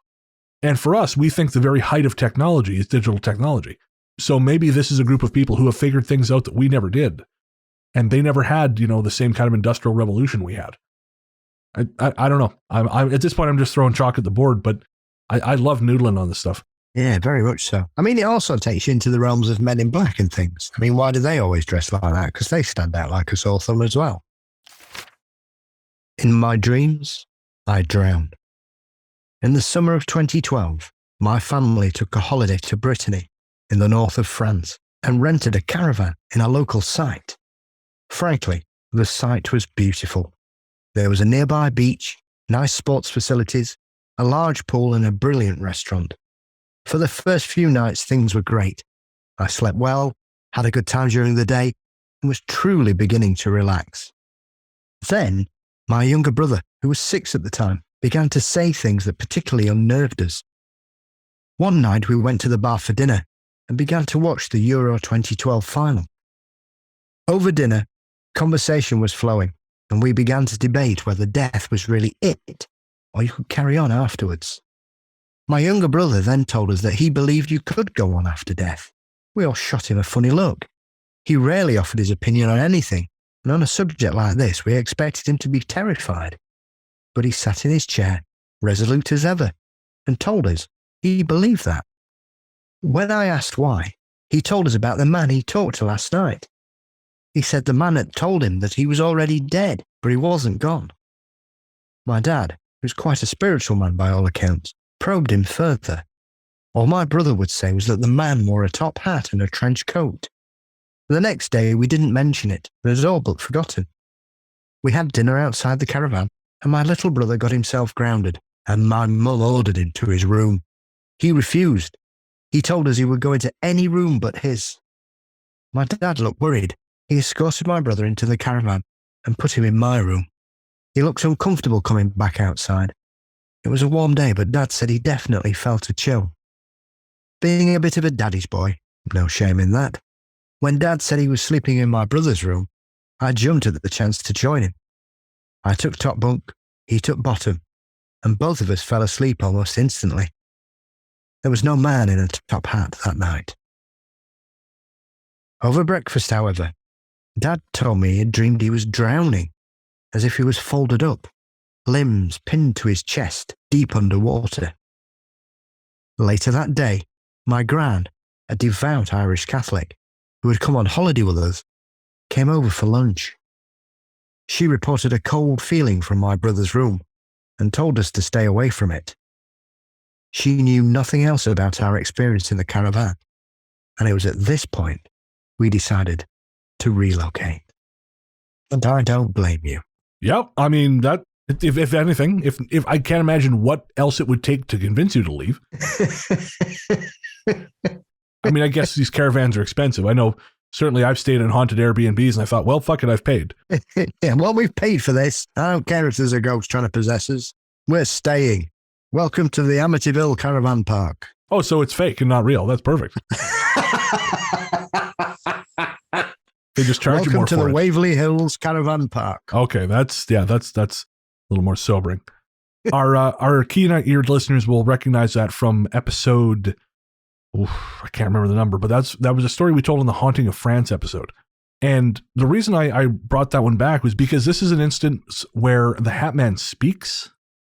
And for us, we think the very height of technology is digital technology. So maybe this is a group of people who have figured things out that we never did. And they never had, the same kind of industrial revolution we had. I don't know. I'm at this point, I'm just throwing chalk at the board, but I love noodling on this stuff. Yeah, very much so. I mean, it also takes you into the realms of Men in Black and things. I mean, why do they always dress like that? Because they stand out like a sore thumb as well. In my dreams, I drowned. In the summer of 2012, my family took a holiday to Brittany in the north of France and rented a caravan in a local site. Frankly, the site was beautiful. There was a nearby beach, nice sports facilities, a large pool and a brilliant restaurant. For the first few nights, things were great. I slept well, had a good time during the day, and was truly beginning to relax. Then, my younger brother, who was 6 at the time, began to say things that particularly unnerved us. One night we went to the bar for dinner and began to watch the Euro 2012 final. Over dinner, conversation was flowing, and we began to debate whether death was really it, or you could carry on afterwards. My younger brother then told us that he believed you could go on after death. We all shot him a funny look. He rarely offered his opinion on anything, and on a subject like this, we expected him to be terrified. But he sat in his chair, resolute as ever, and told us he believed that. When I asked why, he told us about the man he talked to last night. He said the man had told him that he was already dead, but he wasn't gone. My dad, who's quite a spiritual man by all accounts, probed him further. All my brother would say was that the man wore a top hat and a trench coat. The next day we didn't mention it, it was all but forgotten. We had dinner outside the caravan, and my little brother got himself grounded, and my mum ordered him to his room. He refused. He told us he would go into any room but his. My dad looked worried. He escorted my brother into the caravan and put him in my room. He looked uncomfortable coming back outside. It was a warm day, but Dad said he definitely felt a chill. Being a bit of a daddy's boy, no shame in that. When Dad said he was sleeping in my brother's room, I jumped at the chance to join him. I took top bunk, he took bottom, and both of us fell asleep almost instantly. There was no man in a top hat that night. Over breakfast, however, Dad told me he had dreamed he was drowning, as if he was folded up, limbs pinned to his chest, deep under water. Later that day, my gran, a devout Irish Catholic, who had come on holiday with us, came over for lunch. She reported a cold feeling from my brother's room and told us to stay away from it. She knew nothing else about our experience in the caravan, and it was at this point we decided to relocate. And I don't blame you. Yep. I mean, that if anything, if I can't imagine what else it would take to convince you to leave. I mean, I guess these caravans are expensive. I know certainly I've stayed in haunted Airbnbs and I thought, well, fuck it, I've paid. Yeah, well, we've paid for this. I don't care if there's a ghost trying to possess us. We're staying. Welcome to the Amityville Caravan Park. Oh, so it's fake and not real. That's perfect. They just charge you more for it. Welcome to the Waverly Hills Caravan Park. Okay, that's a little more sobering. Our keen-eared listeners will recognize that from episode, I can't remember the number, but that was a story we told in the Haunting of France episode. And the reason I brought that one back was because this is an instance where the Hatman speaks,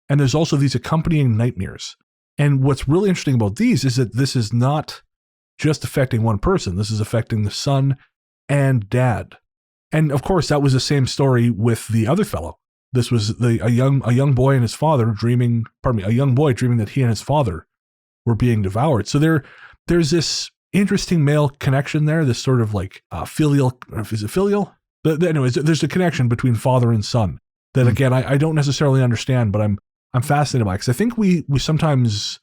and there's also these accompanying nightmares. And what's really interesting about these is that this is not just affecting one person. This is affecting the son and dad. And of course, that was the same story with the other fellow. This was a young boy and his father dreaming that he and his father were being devoured. So there's this interesting male connection there, this sort of like filial, is it filial? But anyways, there's a connection between father and son that again, I don't necessarily understand, but I'm fascinated by it. Because I think we sometimes,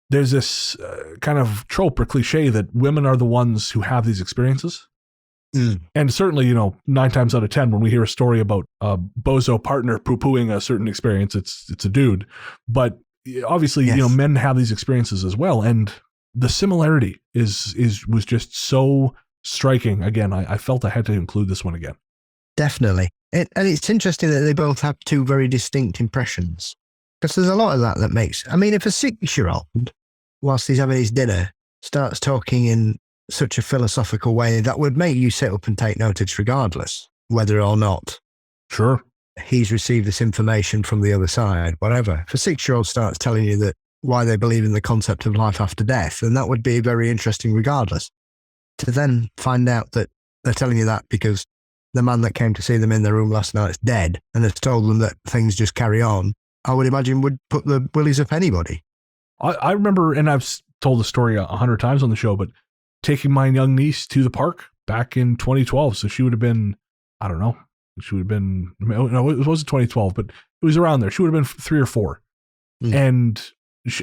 there's this kind of trope or cliche that women are the ones who have these experiences. And certainly, 9 times out of 10, when we hear a story about a bozo partner poo-pooing a certain experience, it's a dude. But obviously, yes, men have these experiences as well. And the similarity was just so striking. Again, I felt I had to include this one again. Definitely. And it's interesting that they both have two very distinct impressions. Because there's a lot of that makes, if a 6-year-old, whilst he's having his dinner, starts talking in such a philosophical way, that would make you sit up and take notice regardless, whether or not sure he's received this information from the other side, whatever. If a 6-year-old starts telling you that why they believe in the concept of life after death, then that would be very interesting regardless. To then find out that they're telling you that because the man that came to see them in their room last night is dead and has told them that things just carry on, I would imagine would put the willies up anybody. I remember, and I've told the story 100 times on the show, but taking my young niece to the park back in 2012. So she would have been, I don't know, no, it wasn't 2012, but it was around there. She would have been 3 or 4. And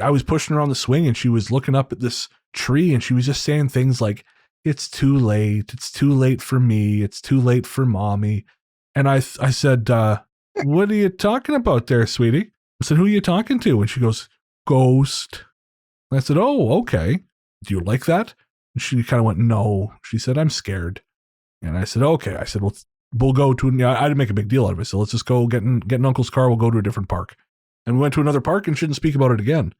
I was pushing her on the swing and she was looking up at this tree and she was just saying things like, it's too late. It's too late for me. It's too late for mommy. And I said, what are you talking about there, sweetie? I said, who are you talking to? And she goes, ghost. And I said, oh, okay. Do you like that? And she kind of went, no. She said, I'm scared. And I said, okay. I said, well, we'll go to, I didn't make a big deal out of it. So let's just go get in Uncle's car. We'll go to a different park. And we went to another park and shouldn't speak about it again.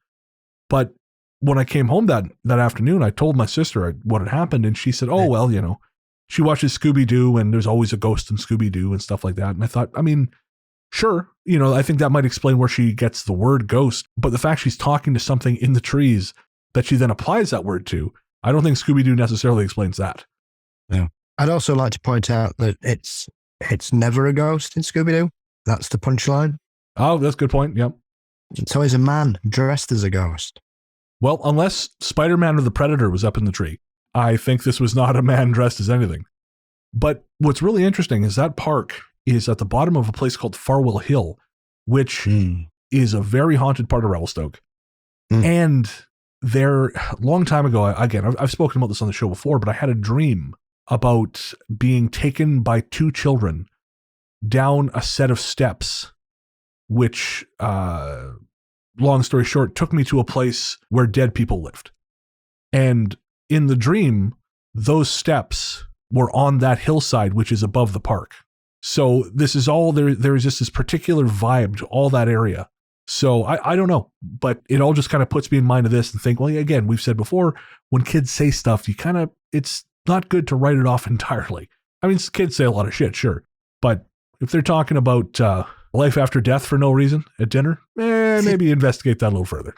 But when I came home that afternoon, I told my sister what had happened, and she said, oh, well, she watches Scooby-Doo, and there's always a ghost in Scooby-Doo and stuff like that. And I thought, I mean, sure, I think that might explain where she gets the word ghost, but the fact she's talking to something in the trees that she then applies that word to, I don't think Scooby-Doo necessarily explains that. Yeah. I'd also like to point out that it's never a ghost in Scooby-Doo. That's the punchline. Oh, that's a good point. Yep. It's always a man dressed as a ghost. Well, unless Spider-Man or the Predator was up in the tree, I think this was not a man dressed as anything. But what's really interesting is that park is at the bottom of a place called Farwell Hill, which is a very haunted part of Revelstoke. And there, long time ago, again, I've spoken about this on the show before, but I had a dream about being taken by two children down a set of steps, which, long story short, took me to a place where dead people lived. And in the dream, those steps were on that hillside, which is above the park. So this is all, there is just this particular vibe to all that area. So I don't know, but it all just kind of puts me in mind of this and think, well, again, we've said before, when kids say stuff, it's not good to write it off entirely. I mean, kids say a lot of shit, sure. But if they're talking about life after death for no reason at dinner, maybe investigate that a little further.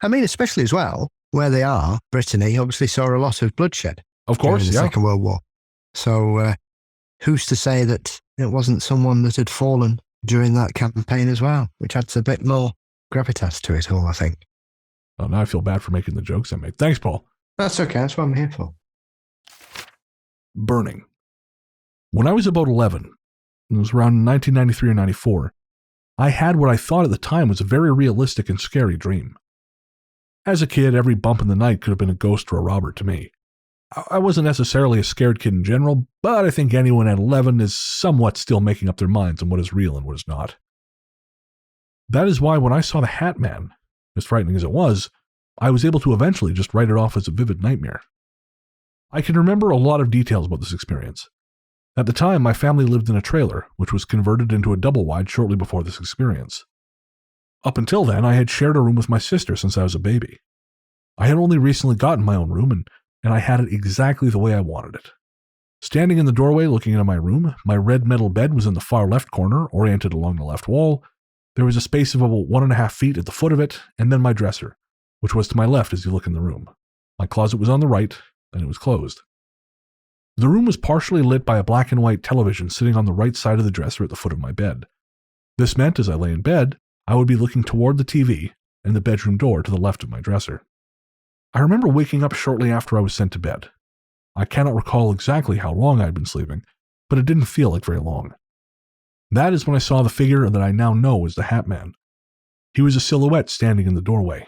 I mean, especially as well, where they are, Brittany obviously saw a lot of bloodshed. Of course, during the Second World War. So who's to say that it wasn't someone that had fallen during that campaign as well, which adds a bit more gravitas to it all, I think. Oh, now I feel bad for making the jokes I made. Thanks, Paul. That's okay. That's what I'm here for. Burning. When I was about 11, it was around 1993 or 94, I had what I thought at the time was a very realistic and scary dream. As a kid, every bump in the night could have been a ghost or a robber to me. I wasn't necessarily a scared kid in general, but I think anyone at 11 is somewhat still making up their minds on what is real and what is not. That is why when I saw the Hatman, as frightening as it was, I was able to eventually just write it off as a vivid nightmare. I can remember a lot of details about this experience. At the time, my family lived in a trailer, which was converted into a double-wide shortly before this experience. Up until then, I had shared a room with my sister since I was a baby. I had only recently gotten my own room, and I had it exactly the way I wanted it. Standing in the doorway looking into my room, my red metal bed was in the far left corner, oriented along the left wall. There was a space of about 1.5 feet at the foot of it, and then my dresser, which was to my left as you look in the room. My closet was on the right, and it was closed. The room was partially lit by a black and white television sitting on the right side of the dresser at the foot of my bed. This meant, as I lay in bed, I would be looking toward the TV and the bedroom door to the left of my dresser. I remember waking up shortly after I was sent to bed. I cannot recall exactly how long I had been sleeping, but it didn't feel like very long. That is when I saw the figure that I now know as the Hatman. He was a silhouette standing in the doorway.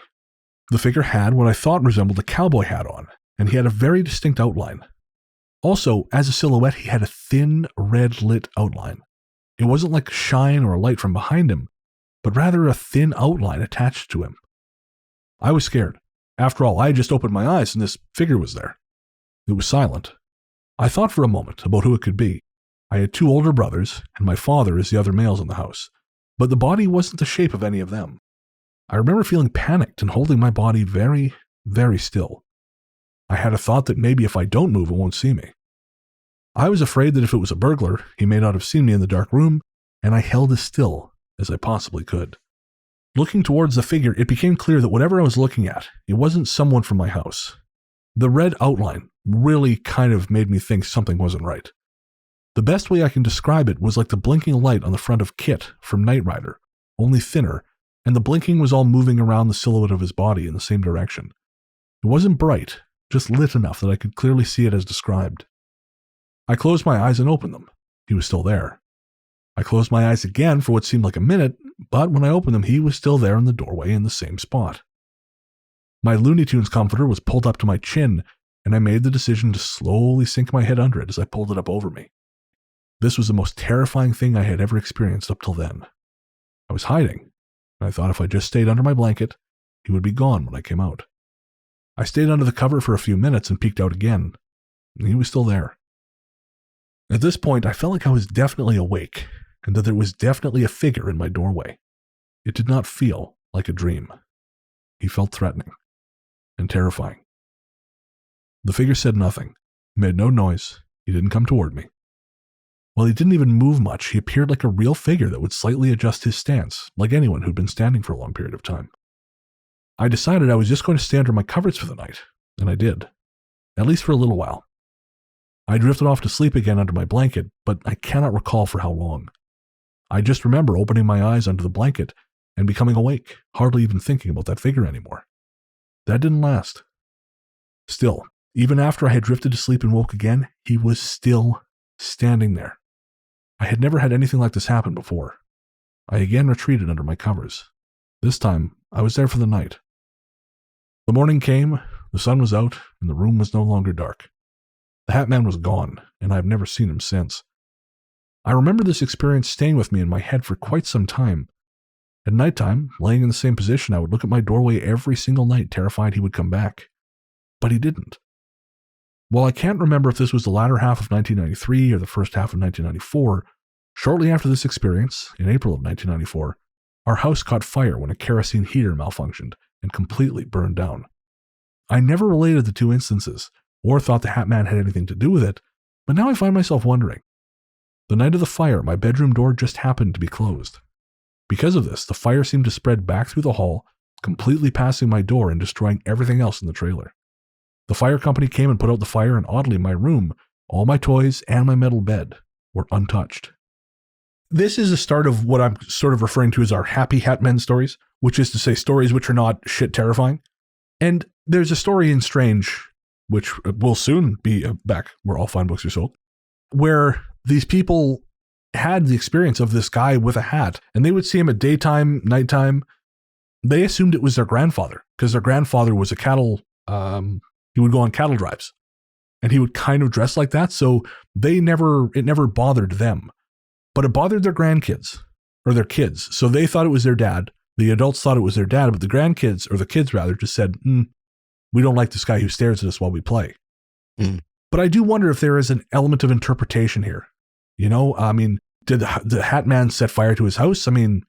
The figure had what I thought resembled a cowboy hat on, and he had a very distinct outline. Also, as a silhouette, he had a thin, red-lit outline. It wasn't like shine or a light from behind him, but rather a thin outline attached to him. I was scared. After all, I had just opened my eyes and this figure was there. It was silent. I thought for a moment about who it could be. I had 2 older brothers, and my father is the other males in the house, but the body wasn't the shape of any of them. I remember feeling panicked and holding my body very, very still. I had a thought that maybe if I don't move, it won't see me. I was afraid that if it was a burglar, he may not have seen me in the dark room, and I held as still as I possibly could. Looking towards the figure, it became clear that whatever I was looking at, it wasn't someone from my house. The red outline really kind of made me think something wasn't right. The best way I can describe it was like the blinking light on the front of Kit from Knight Rider, only thinner, and the blinking was all moving around the silhouette of his body in the same direction. It wasn't bright, just lit enough that I could clearly see it as described. I closed my eyes and opened them. He was still there. I closed my eyes again for what seemed like a minute, but when I opened them, he was still there in the doorway in the same spot. My Looney Tunes comforter was pulled up to my chin, and I made the decision to slowly sink my head under it as I pulled it up over me. This was the most terrifying thing I had ever experienced up till then. I was hiding, and I thought if I just stayed under my blanket, he would be gone when I came out. I stayed under the cover for a few minutes and peeked out again, and he was still there. At this point, I felt like I was definitely awake, and that there was definitely a figure in my doorway. It did not feel like a dream. He felt threatening and terrifying. The figure said nothing, made no noise. He didn't come toward me. While he didn't even move much, he appeared like a real figure that would slightly adjust his stance, like anyone who'd been standing for a long period of time. I decided I was just going to stay under my covers for the night, and I did, at least for a little while. I drifted off to sleep again under my blanket, but I cannot recall for how long. I just remember opening my eyes under the blanket and becoming awake, hardly even thinking about that figure anymore. That didn't last. Still, even after I had drifted to sleep and woke again, he was still standing there. I had never had anything like this happen before. I again retreated under my covers. This time, I was there for the night. The morning came, the sun was out, and the room was no longer dark. The Hatman was gone, and I have never seen him since. I remember this experience staying with me in my head for quite some time. At nighttime, laying in the same position, I would look at my doorway every single night, terrified he would come back. But he didn't. While I can't remember if this was the latter half of 1993 or the first half of 1994, shortly after this experience, in April of 1994, our house caught fire when a kerosene heater malfunctioned and completely burned down. I never related the two instances, or thought the Hatman had anything to do with it, but now I find myself wondering. The night of the fire, my bedroom door just happened to be closed. Because of this, the fire seemed to spread back through the hall, completely passing my door and destroying everything else in the trailer. The fire company came and put out the fire, and oddly, my room, all my toys, and my metal bed were untouched. This is the start of what I'm sort of referring to as our happy Hatman stories, which is to say stories which are not shit terrifying. And there's a story in Strange, which will soon be back where all fine books are sold, where these people had the experience of this guy with a hat, and they would see him at daytime, nighttime. They assumed it was their grandfather, because their grandfather was a cattle, he would go on cattle drives, and he would kind of dress like that, so it never bothered them. But it bothered their grandkids, or their kids, so they thought it was their dad. The adults thought it was their dad, but the grandkids, or the kids rather, just said, we don't like this guy who stares at us while we play. But I do wonder if there is an element of interpretation here. You know, I mean, did the Hatman set fire to his house? I mean,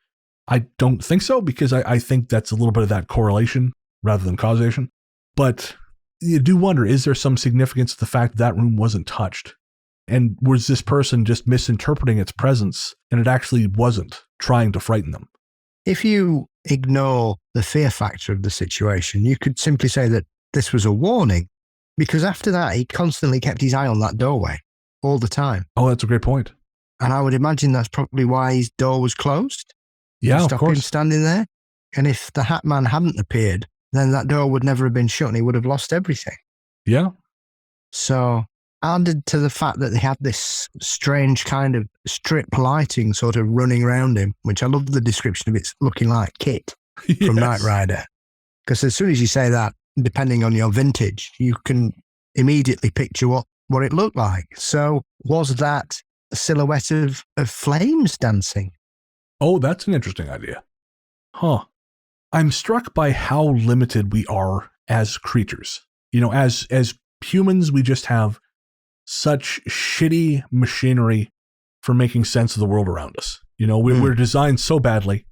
I don't think so, because I think that's a little bit of that correlation rather than causation. But you do wonder, is there some significance to the fact that room wasn't touched? And was this person just misinterpreting its presence, and it actually wasn't trying to frighten them? If you ignore the fear factor of the situation, you could simply say that this was a warning, because after that, he constantly kept his eye on that doorway all the time. Oh, that's a great point. And I would imagine that's probably why his door was closed. Yeah, to stop him standing there. And if the Hatman hadn't appeared, then that door would never have been shut and he would have lost everything. Yeah. So, added to the fact that they had this strange kind of strip lighting sort of running around him, which I love the description of it looking like Kit from Knight Rider. Because as soon as you say that, depending on your vintage, you can immediately picture what it looked like. So, was that a silhouette of flames dancing? Oh, that's an interesting idea. Huh. I'm struck by how limited we are as creatures. You know, as humans, we just have such shitty machinery for making sense of the world around us. You know, we're designed so badly.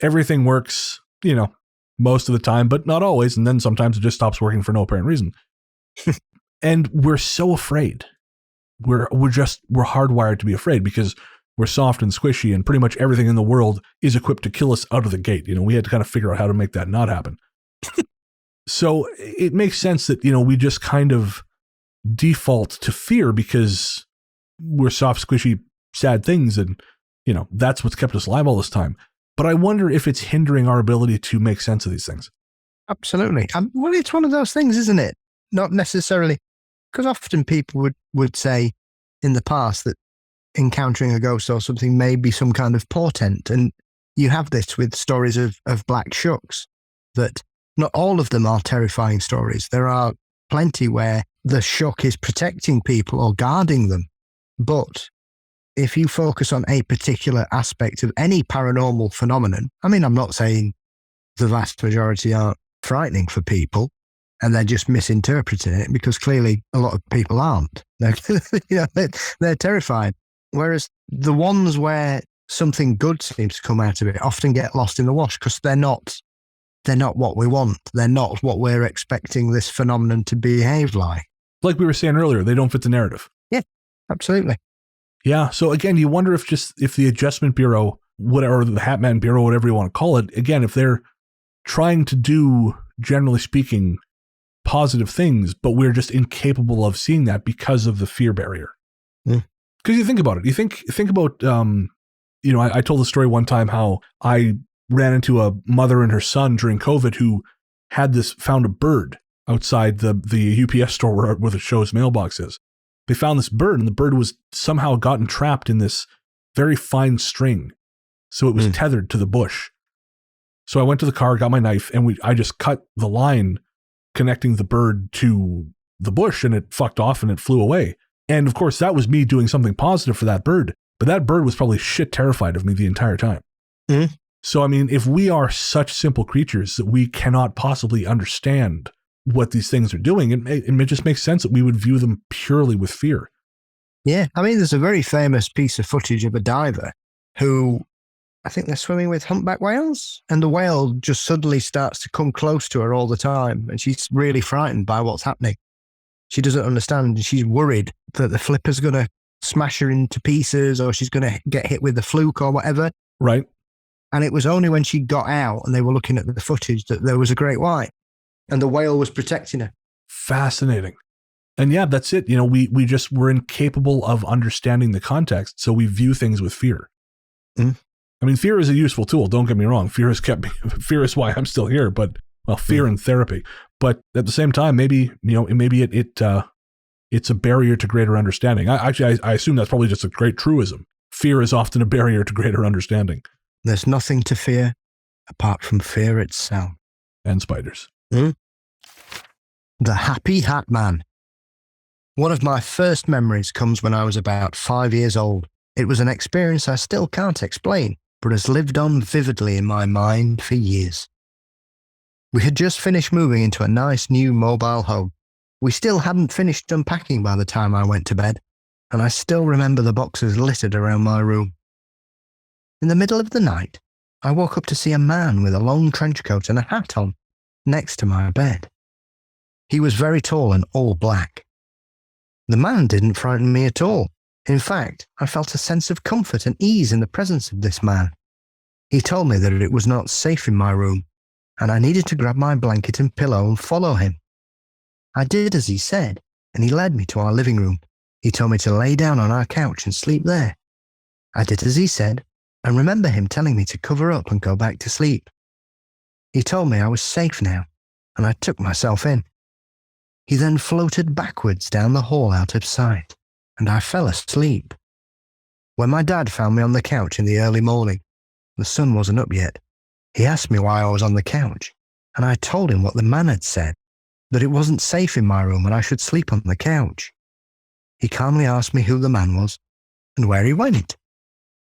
Everything works, you know, most of the time, but not always. And then sometimes it just stops working for no apparent reason. And we're so afraid. We're hardwired to be afraid because we're soft and squishy, and pretty much everything in the world is equipped to kill us out of the gate. You know, we had to kind of figure out how to make that not happen. So it makes sense that, you know, we just kind of default to fear because we're soft, squishy, sad things. And, you know, that's what's kept us alive all this time. But I wonder if it's hindering our ability to make sense of these things. Absolutely. Well, it's one of those things, isn't it? Not necessarily, because often people would say in the past that encountering a ghost or something may be some kind of portent. And you have this with stories of black shucks, that not all of them are terrifying stories. There are plenty where the shuck is protecting people or guarding them. But if you focus on a particular aspect of any paranormal phenomenon, I mean, I'm not saying the vast majority are frightening for people and they're just misinterpreting it, because clearly a lot of people aren't. They're terrified. Whereas the ones where something good seems to come out of it, often get lost in the wash because they're not what we want. They're not what we're expecting this phenomenon to behave like. Like we were saying earlier, they don't fit the narrative. Yeah, absolutely. Yeah. So again, you wonder if the Adjustment Bureau, or the Hatman Bureau, whatever you want to call it, again, if they're trying to do, generally speaking, positive things, but we're just incapable of seeing that because of the fear barrier. Because you think about it, you think about, I told the story one time how I ran into a mother and her son during COVID who found a bird outside the UPS store where the show's mailbox is. They found this bird, and the bird was somehow gotten trapped in this very fine string. So it was tethered to the bush. So I went to the car, got my knife, and I just cut the line connecting the bird to the bush, and it fucked off and it flew away. And of course, that was me doing something positive for that bird. But that bird was probably shit terrified of me the entire time. So, I mean, if we are such simple creatures that we cannot possibly understand what these things are doing, it just makes sense that we would view them purely with fear. Yeah. I mean, there's a very famous piece of footage of a diver who, I think they're swimming with humpback whales, and the whale just suddenly starts to come close to her all the time, and she's really frightened by what's happening. She doesn't understand, and she's worried that the flipper's going to smash her into pieces, or she's going to get hit with the fluke or whatever. Right. And it was only when she got out and they were looking at the footage that there was a great white, and the whale was protecting her. Fascinating. And yeah, that's it. We're incapable of understanding the context, so we view things with fear. I mean, fear is a useful tool. Don't get me wrong. Fear is why I'm still here. But fear in therapy. But at the same time, maybe it's a barrier to greater understanding. I assume that's probably just a great truism. Fear is often a barrier to greater understanding. There's nothing to fear apart from fear itself. And spiders. The Happy Hatman. One of my first memories comes when I was about 5 years old. It was an experience I still can't explain, but has lived on vividly in my mind for years. We had just finished moving into a nice new mobile home. We still hadn't finished unpacking by the time I went to bed, and I still remember the boxes littered around my room. In the middle of the night, I woke up to see a man with a long trench coat and a hat on next to my bed. He was very tall and all black. The man didn't frighten me at all. In fact, I felt a sense of comfort and ease in the presence of this man. He told me that it was not safe in my room, and I needed to grab my blanket and pillow and follow him. I did as he said, and he led me to our living room. He told me to lay down on our couch and sleep there. I did as he said, and remember him telling me to cover up and go back to sleep. He told me I was safe now, and I took myself in. He then floated backwards down the hall out of sight, and I fell asleep. When my dad found me on the couch in the early morning, the sun wasn't up yet. He asked me why I was on the couch, and I told him what the man had said, that it wasn't safe in my room and I should sleep on the couch. He calmly asked me who the man was and where he went.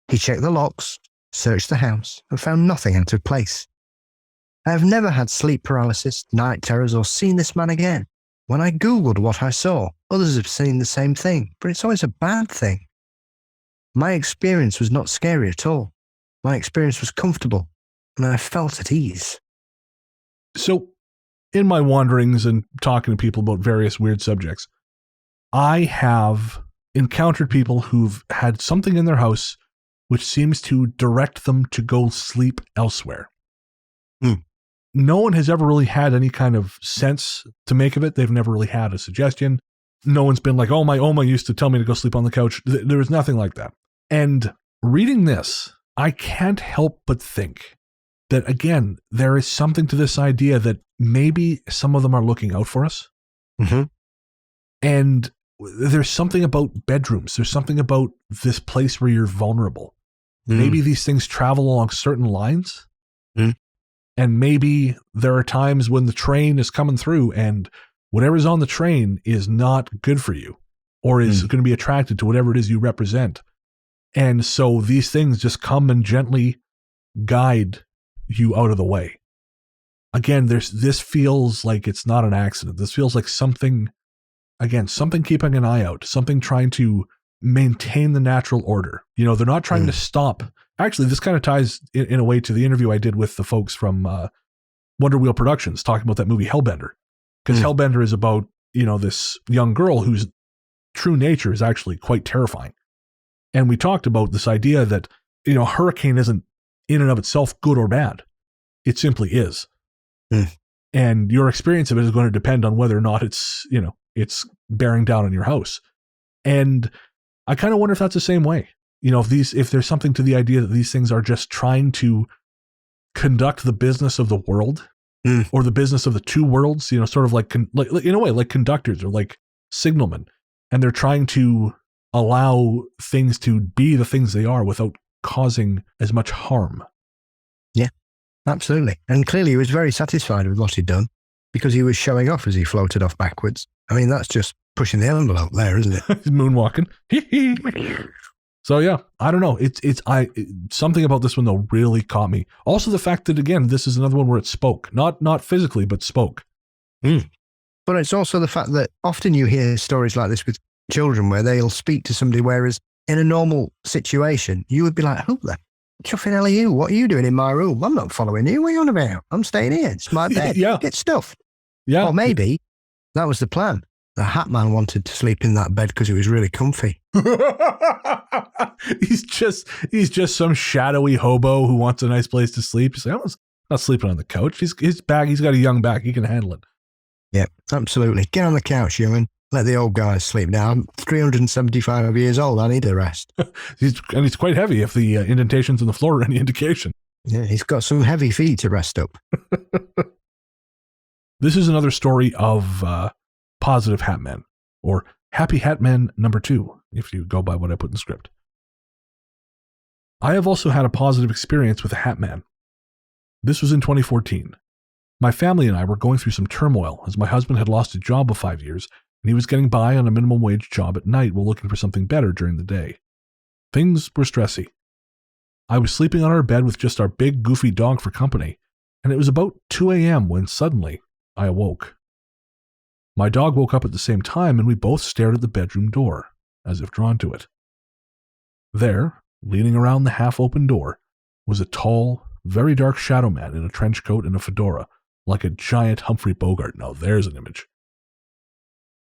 He checked the locks, searched the house, and found nothing out of place. I have never had sleep paralysis, night terrors, or seen this man again. When I Googled what I saw, others have seen the same thing, but it's always a bad thing. My experience was not scary at all. My experience was comfortable, and I felt at ease. So, in my wanderings and talking to people about various weird subjects, I have encountered people who've had something in their house which seems to direct them to go sleep elsewhere. No one has ever really had any kind of sense to make of it. They've never really had a suggestion. No one's been like, oh, my Oma used to tell me to go sleep on the couch. There was nothing like that. And reading this, I can't help but think that, again, there is something to this idea that maybe some of them are looking out for us. And there's something about bedrooms. There's something about this place where you're vulnerable. Maybe these things travel along certain lines. And maybe there are times when the train is coming through and whatever's on the train is not good for you or is going to be attracted to whatever it is you represent. And so these things just come and gently guide you out of the way. Again, this feels like it's not an accident. This feels like something keeping an eye out, something trying to maintain the natural order. You know, they're not trying to stop. Actually, this kind of ties in a way to the interview I did with the folks from Wonder Wheel Productions talking about that movie Hellbender. Because Hellbender is about, you know, this young girl whose true nature is actually quite terrifying. And we talked about this idea that, you know, a hurricane isn't in and of itself good or bad. It simply is. And your experience of it is going to depend on whether or not it's, you know, it's bearing down on your house. And I kind of wonder if that's the same way. You know, if there's something to the idea that these things are just trying to conduct the business of the world or the business of the two worlds, you know, sort of like in a way, like conductors or like signalmen. And they're trying to allow things to be the things they are without causing as much harm. Yeah, absolutely. And clearly he was very satisfied with what he'd done because he was showing off as he floated off backwards. I mean, that's just pushing the envelope there, isn't it? He's moonwalking. So yeah, I don't know. Something about this one though really caught me. Also the fact that, again, this is another one where it spoke, not physically, but spoke. But it's also the fact that often you hear stories like this with children where they'll speak to somebody, whereas in a normal situation, you would be like, who the chuffing hell are you? What are you doing in my room? I'm not following you. What are you on about? I'm staying here. It's my bed. Get stuffed. Yeah. Or maybe that was the plan. The Hatman wanted to sleep in that bed because it was really comfy. He's just some shadowy hobo who wants a nice place to sleep. He's like, I'm not sleeping on the couch. He's got a young back. He can handle it. Yeah, absolutely. Get on the couch, young'un. Let the old guys sleep now. I'm 375 years old. I need a rest. He's quite heavy if the indentations in the floor are any indication. Yeah, he's got some heavy feet to rest up. This is another story of positive Hatman, or Happy Hatman number 2, if you go by what I put in the script. I have also had a positive experience with a Hatman. This was in 2014. My family and I were going through some turmoil as my husband had lost a job of 5 years and he was getting by on a minimum wage job at night while looking for something better during the day. Things were stressy. I was sleeping on our bed with just our big goofy dog for company, and it was about 2 a.m. when suddenly I awoke. My dog woke up at the same time and we both stared at the bedroom door, as if drawn to it. There, leaning around the half-open door, was a tall, very dark shadow man in a trench coat and a fedora, like a giant Humphrey Bogart. Now there's an image.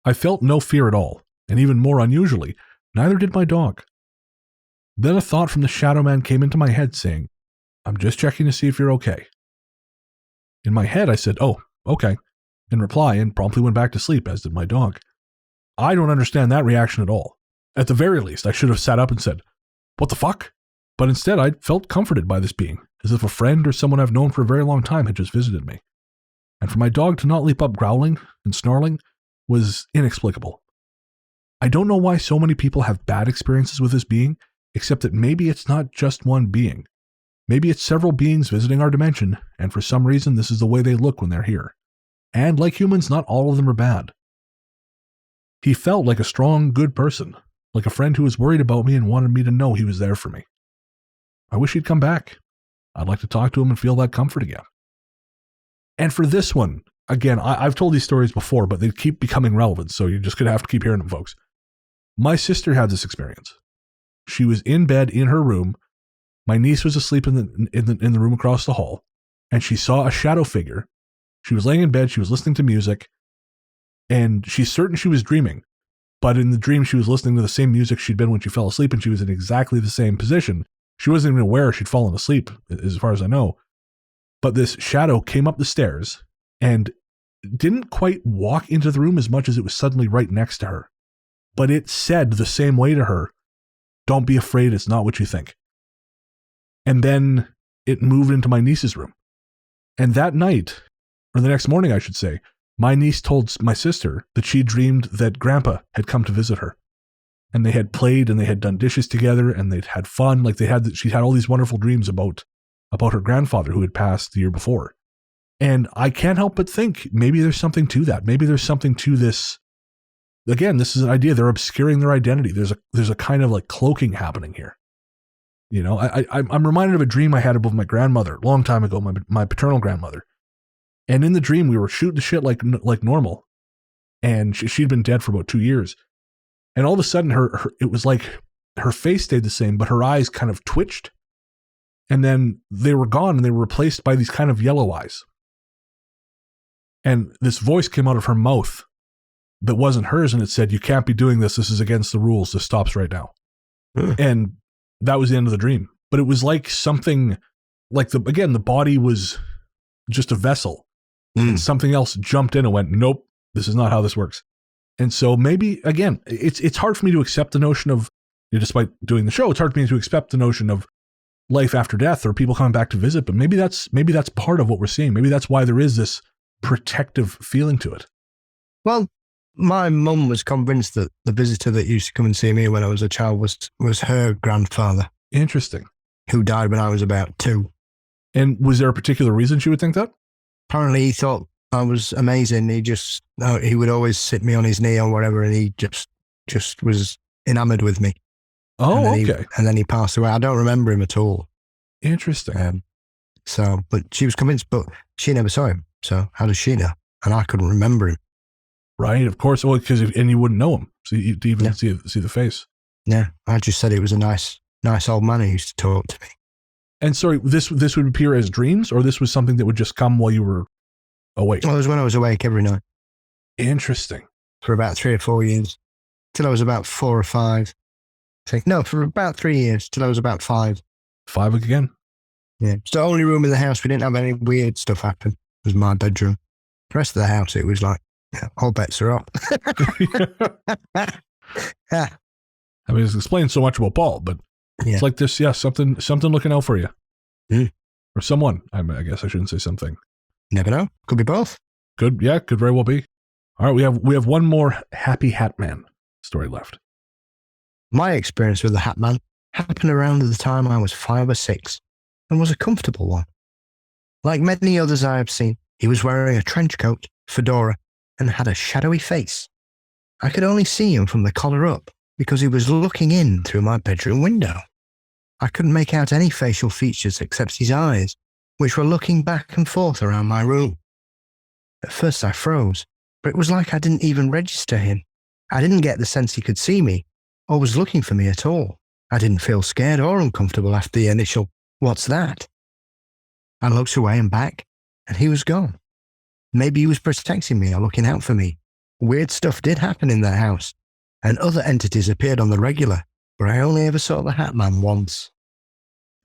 I felt no fear at all, and even more unusually, neither did my dog. Then a thought from the shadow man came into my head saying, I'm just checking to see if you're okay. In my head I said, oh, okay, in reply, and promptly went back to sleep, as did my dog. I don't understand that reaction at all. At the very least, I should have sat up and said, what the fuck? But instead I felt comforted by this being, as if a friend or someone I've known for a very long time had just visited me. And for my dog to not leap up growling and snarling was inexplicable. I don't know why so many people have bad experiences with this being, except that maybe it's not just one being. Maybe it's several beings visiting our dimension, and for some reason this is the way they look when they're here. And like humans, not all of them are bad. He felt like a strong, good person, like a friend who was worried about me and wanted me to know he was there for me. I wish he'd come back. I'd like to talk to him and feel that comfort again. And for this one, again, I've told these stories before, but they keep becoming relevant, so you're just going to have to keep hearing them, folks. My sister had this experience. She was in bed in her room. My niece was asleep in the room across the hall, and she saw a shadow figure. She was laying in bed, she was listening to music, and she's certain she was dreaming. But in the dream, she was listening to the same music she'd been when she fell asleep, and she was in exactly the same position. She wasn't even aware she'd fallen asleep, as far as I know. But this shadow came up the stairs and didn't quite walk into the room as much as it was suddenly right next to her. But it said the same way to her, don't be afraid, it's not what you think. And then it moved into my niece's room. And that night, or the next morning I should say, my niece told my sister that she dreamed that Grandpa had come to visit her. And they had played and they had done dishes together and they'd had fun. Like she had all these wonderful dreams about her grandfather who had passed the year before. And I can't help but think maybe there's something to that. Maybe there's something to this. Again, this is an idea. They're obscuring their identity. There's a kind of like cloaking happening here. You know, I'm reminded of a dream I had about my grandmother a long time ago, my paternal grandmother. And in the dream, we were shooting the shit like normal. And she'd been dead for about 2 years. And all of a sudden, it was like her face stayed the same, but her eyes kind of twitched. And then they were gone, and they were replaced by these kind of yellow eyes. And this voice came out of her mouth that wasn't hers, and it said, "You can't be doing this. This is against the rules. This stops right now." And that was the end of the dream. But it was like something, like the body was just a vessel. And something else jumped in and went, "Nope, this is not how this works." And so maybe, again, it's hard for me to accept the notion of, despite doing the show, it's hard for me to accept the notion of life after death or people coming back to visit. But maybe that's part of what we're seeing. Maybe that's why there is this protective feeling to it. Well, my mum was convinced that the visitor that used to come and see me when I was a child was her grandfather. Interesting. Who died when I was about 2. And was there a particular reason she would think that? Apparently he thought I was amazing. He would always sit me on his knee or whatever, and he just was enamored with me. Oh, okay. And then he passed away. I don't remember him at all. Interesting. But she was convinced, but she never saw him. So how does she know? And I couldn't remember him. Right, of course. Well, and you wouldn't know him, so you even see the face. Yeah, I just said he was a nice old man who used to talk to me. And sorry, this would appear as dreams, or this was something that would just come while you were awake? Well, it was when I was awake every night. Interesting. For about 3 or 4 years, till I was about 4 or 5. For about 3 years, till I was about 5. 5 again? Yeah. It's the only room in the house we didn't have any weird stuff happen. It was my bedroom. The rest of the house, it was like, all bets are off. I mean, it's explained so much about Paul, but it's like this, something looking out for you. Or someone. I guess I shouldn't say something. Never know. Could be both. Could very well be. All right, we have one more Happy Hatman story left. My experience with the Hatman happened around the time I was 5 or 6 and was a comfortable one. Like many others I have seen, he was wearing a trench coat, fedora, and had a shadowy face. I could only see him from the collar up because he was looking in through my bedroom window. I couldn't make out any facial features except his eyes, which were looking back and forth around my room. At first I froze, but it was like I didn't even register him. I didn't get the sense he could see me or was looking for me at all. I didn't feel scared or uncomfortable after the initial, "What's that?" I looked away and back, and he was gone. Maybe he was protecting me or looking out for me. Weird stuff did happen in that house, and other entities appeared on the regular, but I only ever saw the Hatman once.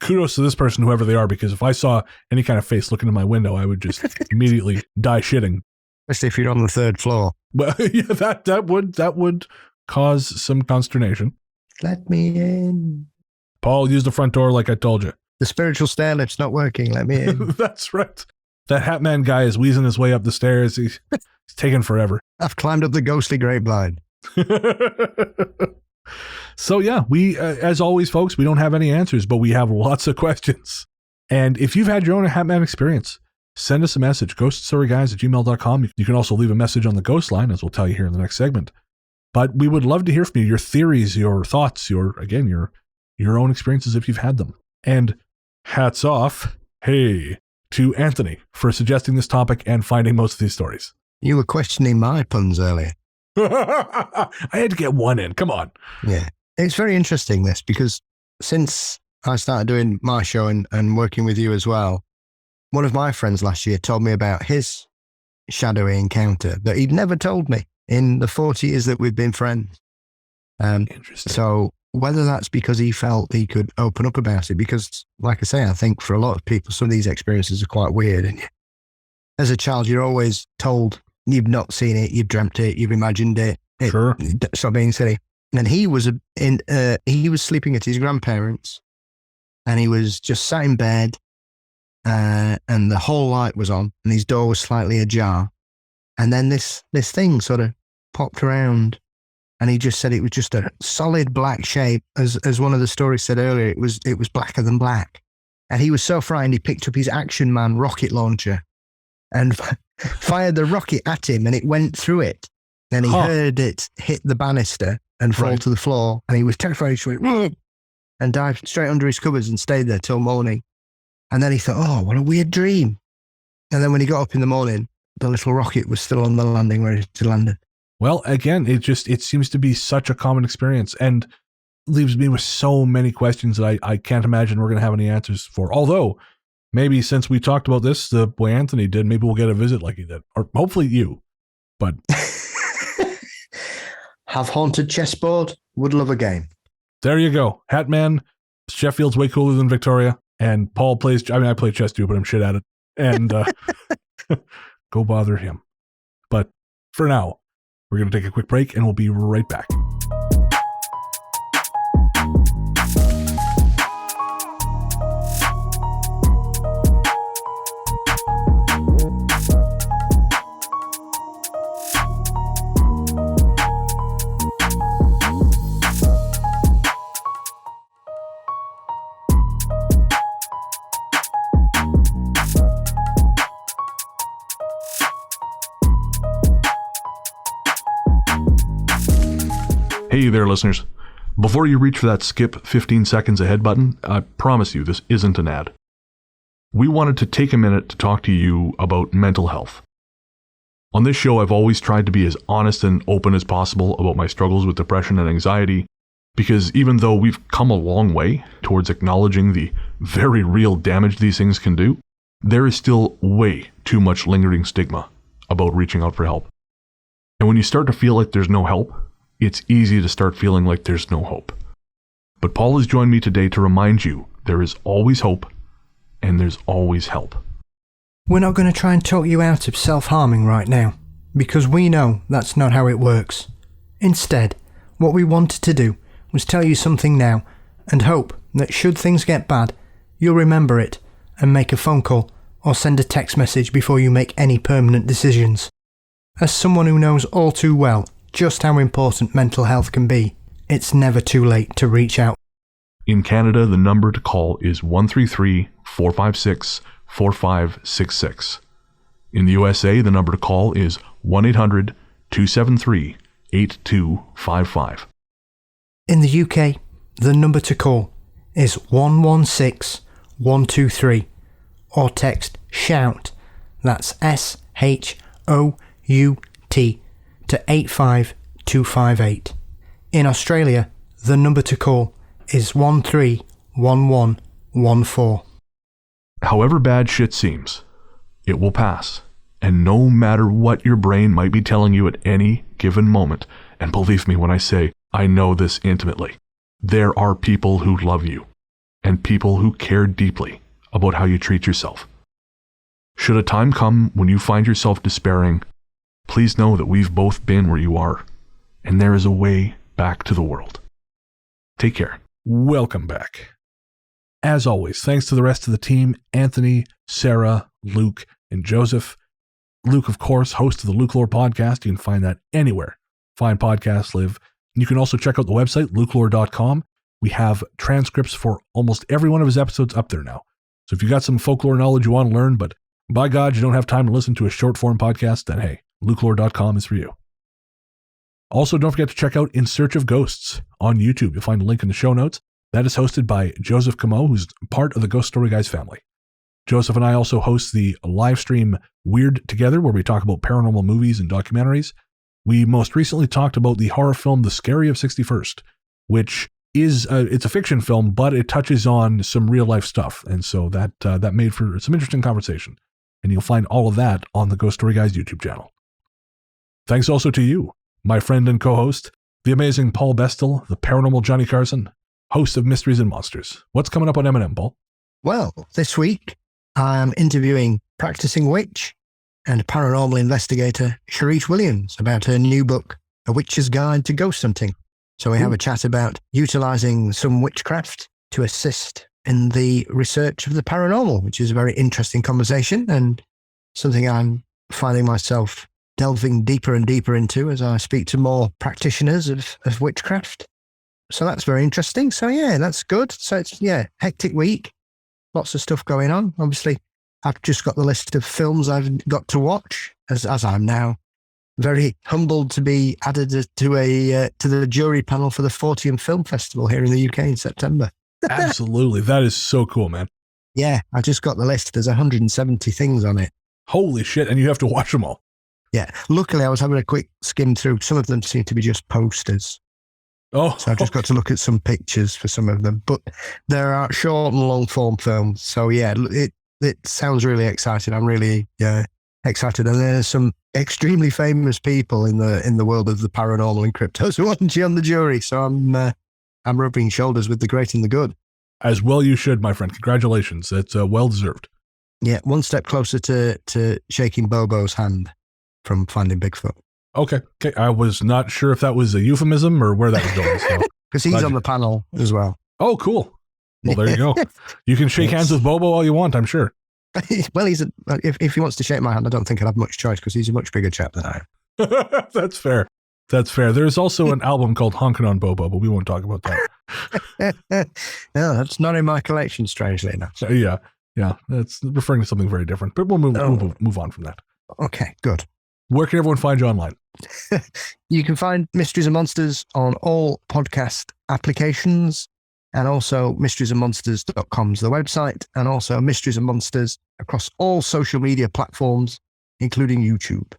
Kudos to this person, whoever they are, because if I saw any kind of face looking in my window, I would just immediately die shitting. Especially if you're on the 3rd floor. Well, yeah, that would cause some consternation. Let me in. Paul, use the front door like I told you. The spiritual stair lift's not working. Let me in. That's right. That Hatman guy is wheezing his way up the stairs. He's taking forever. I've climbed up the ghostly grapevine. So yeah, we, as always, folks, we don't have any answers, but we have lots of questions. And if you've had your own Hatman experience, send us a message, ghoststoryguys@gmail.com. You can also leave a message on the ghost line, as we'll tell you here in the next segment. But we would love to hear from you, your theories, your thoughts, your own experiences if you've had them. And hats off, to Anthony for suggesting this topic and finding most of these stories. You were questioning my puns earlier. I had to get one in. Come on. Yeah. It's very interesting, this, because since I started doing my show and working with you as well, one of my friends last year told me about his shadowy encounter that he'd never told me in the 40 years that we've been friends. Interesting. So whether that's because he felt he could open up about it, because like I say, I think for a lot of people, some of these experiences are quite weird. And as a child, you're always told you've not seen it, you've dreamt it, you've imagined it. Sure. Stop being silly. And he was sleeping at his grandparents', and he was just sat in bed, and the whole light was on, and his door was slightly ajar. And then this thing sort of popped around, and he just said it was just a solid black shape. As one of the stories said earlier, it was blacker than black. And he was so frightened, he picked up his Action Man rocket launcher and fired the rocket at him, and it went through it. Then he heard it hit the banister and fall to the floor, and he was terrified. He went, and dived straight under his covers and stayed there till morning. And then he thought, oh, what a weird dream. And then when he got up in the morning, the little rocket was still on the landing ready to land. Well, again, it seems to be such a common experience and leaves me with so many questions that I can't imagine we're going to have any answers for. Although, maybe since we talked about this the way Anthony did, maybe we'll get a visit like he did. Or hopefully you. But have haunted chessboard, would love a game. There you go. Hatman, Sheffield's way cooler than Victoria. And Paul plays, I play chess too, but I'm shit at it. And go bother him. But for now, we're going to take a quick break and we'll be right back. Hey there, listeners. Before you reach for that skip 15 seconds ahead button, I promise you this isn't an ad. We wanted to take a minute to talk to you about mental health. On this show, I've always tried to be as honest and open as possible about my struggles with depression and anxiety, because even though we've come a long way towards acknowledging the very real damage these things can do, there is still way too much lingering stigma about reaching out for help. And when you start to feel like there's no help, it's easy to start feeling like there's no hope. But Paul has joined me today to remind you there is always hope and there's always help. We're not going to try and talk you out of self-harming right now, because we know that's not how it works. Instead, what we wanted to do was tell you something now and hope that should things get bad, you'll remember it and make a phone call or send a text message before you make any permanent decisions. As someone who knows all too well just how important mental health can be, it's never too late to reach out. In Canada, the number to call is 133-456-4566. In the USA, the number to call is 1-800-273-8255. In the UK, the number to call is 116-123 or text SHOUT, that's SHOUT, to 85258. In Australia, the number to call is 131114. However bad shit seems, it will pass. And no matter what your brain might be telling you at any given moment, and believe me when I say I know this intimately, there are people who love you and people who care deeply about how you treat yourself. Should a time come when you find yourself despairing, please know that we've both been where you are, and there is a way back to the world. Take care. Welcome back. As always, thanks to the rest of the team, Anthony, Sarah, Luke, and Joseph. Luke, of course, host of the Luke Lore podcast. You can find that anywhere fine podcasts live. And you can also check out the website, lukelore.com. We have transcripts for almost every one of his episodes up there now. So if you got some folklore knowledge you want to learn, but by God, you don't have time to listen to a short form podcast, then hey, lukelore.com is for you. Also, don't forget to check out In Search of Ghosts on YouTube. You'll find a link in the show notes. That is hosted by Joseph Camo, who's part of the Ghost Story Guys family. Joseph and I also host the live stream Weird Together, where we talk about paranormal movies and documentaries. We most recently talked about the horror film The Scary of 61st, which is it's a fiction film, but it touches on some real life stuff. And so that made for some interesting conversation. And you'll find all of that on the Ghost Story Guys YouTube channel. Thanks also to you, my friend and co-host, the amazing Paul Bestall, the paranormal Johnny Carson, host of Mysteries and Monsters. What's coming up on M&M, Paul? Well, this week I'm interviewing practicing witch and paranormal investigator Cherise Williams about her new book, A Witch's Guide to Ghost Hunting. So we have a chat about utilizing some witchcraft to assist in the research of the paranormal, which is a very interesting conversation and something I'm finding myself delving deeper and deeper into as I speak to more practitioners of witchcraft. So that's very interesting. So yeah, that's good. So it's, hectic week. Lots of stuff going on. Obviously, I've just got the list of films I've got to watch as I'm now very humbled to be added to the jury panel for the Fortean Film Festival here in the UK in September. Absolutely. That is so cool, man. Yeah, I just got the list. There's 170 things on it. Holy shit. And you have to watch them all. Yeah. Luckily, I was having a quick skim through. Some of them seem to be just posters. Oh, So I've just got to look at some pictures for some of them. But there are short and long form films. So yeah, it sounds really exciting. I'm really excited. And there's some extremely famous people in the world of the paranormal and cryptozoology on the jury. So I'm rubbing shoulders with the great and the good. as well you should, my friend. Congratulations. It's well deserved. Yeah, one step closer to shaking Bobo's hand from Finding Bigfoot. Okay. I was not sure if that was a euphemism or where that was going. So. Because he's on the panel as well. Oh, cool. Well, there you go. You can shake hands with Bobo all you want, I'm sure. Well, if he wants to shake my hand, I don't think I'd have much choice because he's a much bigger chap than I am. That's fair. There's also an album called Honkin' on Bobo, but we won't talk about that. No, that's not in my collection, strangely enough. Yeah. That's referring to something very different, but we'll move on from that. Okay, good. Where can everyone find you online? You can find Mysteries and Monsters on all podcast applications, and also mysteriesandmonsters.com is the website, and also Mysteries and Monsters across all social media platforms, including YouTube.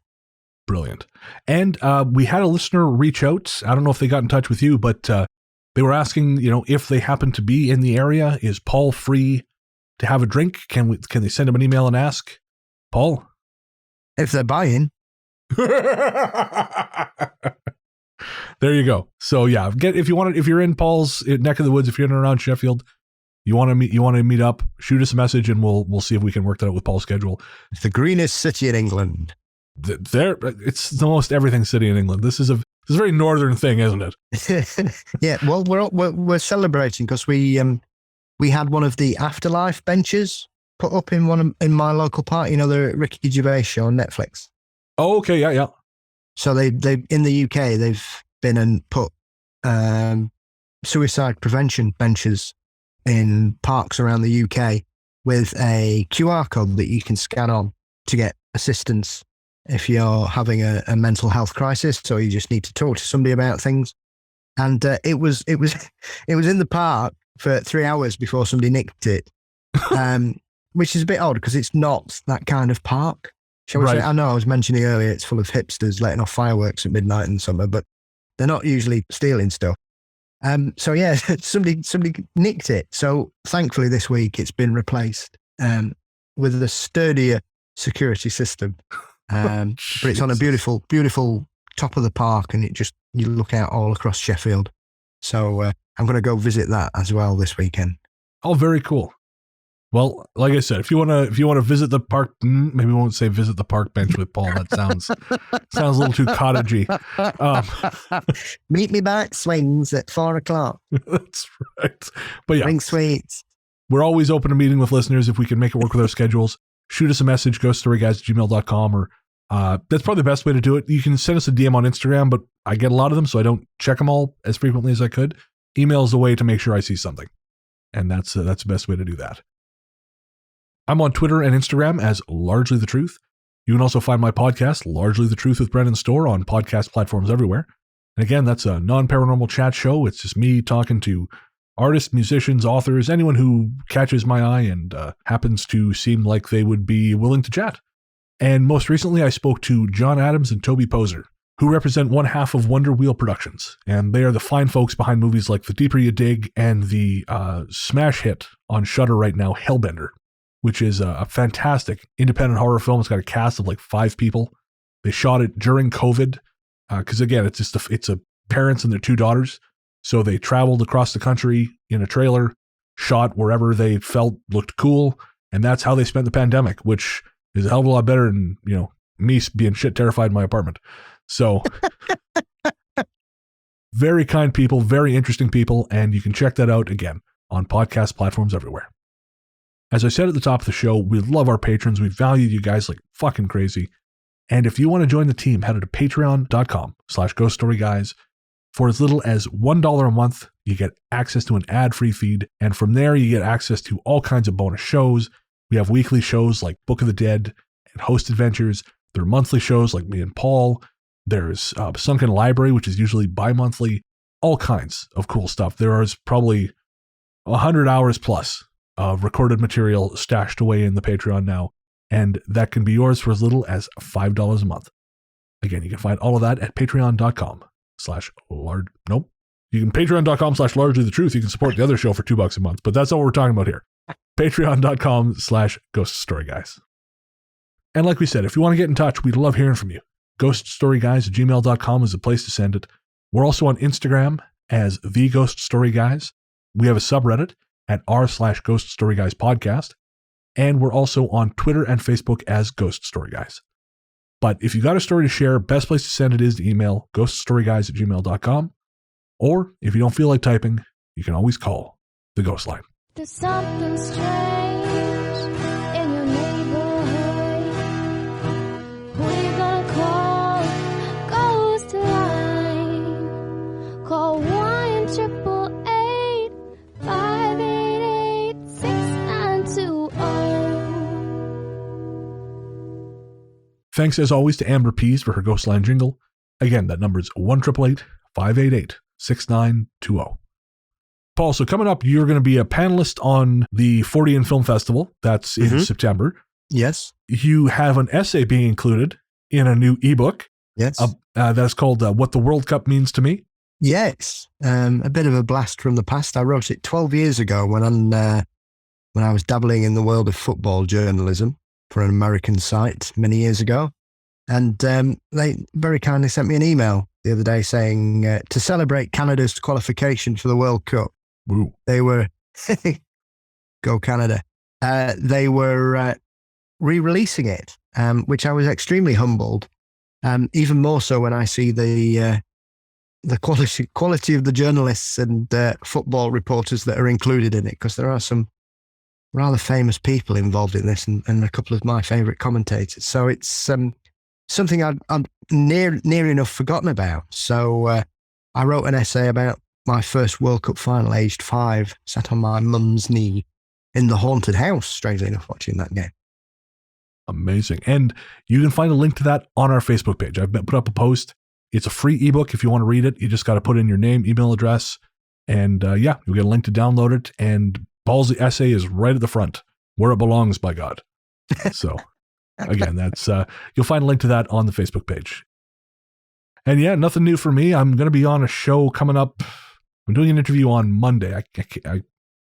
Brilliant. And we had a listener reach out. I don't know if they got in touch with you, but they were asking, if they happen to be in the area, is Paul free to have a drink? Can they send him an email and ask? Paul? If they're buying. There you go. So yeah, if you're in Paul's neck of the woods, if you're in and around Sheffield, you want to meet up, shoot us a message and we'll see if we can work that out with Paul's schedule. It's the greenest city in England. It's the most everything city in England. This is a very northern thing, isn't it? Yeah. Well, we're celebrating because we had one of the Afterlife benches put up in my local park. The Ricky Gervais show on Netflix. Oh, okay. Yeah. So they in the UK, they've been and put suicide prevention benches in parks around the UK with a QR code that you can scan on to get assistance if you're having a mental health crisis, or you just need to talk to somebody about things. And it was in the park for 3 hours before somebody nicked it, which is a bit odd because it's not that kind of park. Shall we say? I know I was mentioning earlier it's full of hipsters letting off fireworks at midnight in summer, but they're not usually stealing stuff. So yeah, somebody nicked it. So thankfully this week it's been replaced with a sturdier security system. But it's on a beautiful top of the park, and you look out all across Sheffield. So I'm going to go visit that as well this weekend. Oh, very cool. Well, like I said, if you want to visit the park, maybe we won't say visit the park bench with Paul. That sounds a little too cottagey. Meet me back swings at 4:00. That's right. But yeah, bring sweets. We're always open to meeting with listeners if we can make it work with our schedules. Shoot us a message, ghoststoryguys@gmail.com, or that's probably the best way to do it. You can send us a DM on Instagram, but I get a lot of them, so I don't check them all as frequently as I could. Email is a way to make sure I see something, and that's the best way to do that. I'm on Twitter and Instagram as Largely the Truth. You can also find my podcast, Largely the Truth with Brennan and Storr, on podcast platforms everywhere. And again, that's a non-paranormal chat show. It's just me talking to artists, musicians, authors, anyone who catches my eye and happens to seem like they would be willing to chat. And most recently, I spoke to John Adams and Toby Poser, who represent one half of Wonder Wheel Productions. And they are the fine folks behind movies like The Deeper You Dig and the smash hit on Shudder right now, Hellbender, which is a fantastic independent horror film. It's got a cast of like 5 people. They shot it during COVID because, again, it's a parents and their 2 daughters. So they traveled across the country in a trailer, shot wherever they felt looked cool, and that's how they spent the pandemic, which is a hell of a lot better than, me being shit terrified in my apartment. So very kind people, very interesting people, and you can check that out again on podcast platforms everywhere. As I said at the top of the show, we love our patrons. We value you guys like fucking crazy. And if you want to join the team, head to patreon.com/ghoststoryguys. For as little as $1 a month, you get access to an ad-free feed. And from there, you get access to all kinds of bonus shows. We have weekly shows like Book of the Dead and Host Adventures. There are monthly shows like me and Paul. There's Sunken Library, which is usually bi-monthly. All kinds of cool stuff. There is probably 100 hours plus of recorded material stashed away in the Patreon now, and that can be yours for as little as $5 a month. Again, you can find all of that at patreon.com/large. Nope. You can patreon.com/largely the truth. You can support the other show for $2 a month, but that's not what we're talking about here. Patreon.com/Ghost Story Guys. And like we said, if you want to get in touch, we'd love hearing from you. ghoststoryguys@gmail.com is the place to send it. We're also on Instagram as The Ghost Story Guys. We have a subreddit at r/Ghost Story Guys podcast. And we're also on Twitter and Facebook as Ghost Story Guys. But if you got a story to share, best place to send it is to email ghoststoryguys@gmail.com. Or if you don't feel like typing, you can always call the Ghost Line. There's something strange in your neighborhood. Who you gonna call? Ghost line. Call 1-888-588-6920. Thanks as always to Amber Pease for her Ghost Line jingle. Again, that number is 1-888-588-6920. Paul, so coming up, you're going to be a panelist on the 40 Film Festival. That's in September. Yes. You have an essay being included in a new ebook. Yes. That's called What the World Cup Means to Me. Yes. A bit of a blast from the past. I wrote it 12 years ago when I was dabbling in the world of football journalism for an American site many years ago. And they very kindly sent me an email the other day saying to celebrate Canada's qualification for the World Cup. Woo. They were, go Canada, they were re-releasing it, which I was extremely humbled, even more so when I see the quality of the journalists and football reporters that are included in it, because there are some rather famous people involved in this and a couple of my favourite commentators. So it's something I'd near enough forgotten about. So I wrote an essay about my first World Cup final, aged 5, sat on my mum's knee in the haunted house, strangely enough, watching that game. Amazing. And you can find a link to that on our Facebook page. I've put up a post. It's a free ebook if you want to read it. You just got to put in your name, email address, and you'll get a link to download it. And Paul's essay is right at the front, where it belongs, by God. So, again, that's you'll find a link to that on the Facebook page. And yeah, nothing new for me. I'm going to be on a show coming up. I'm doing an interview on Monday.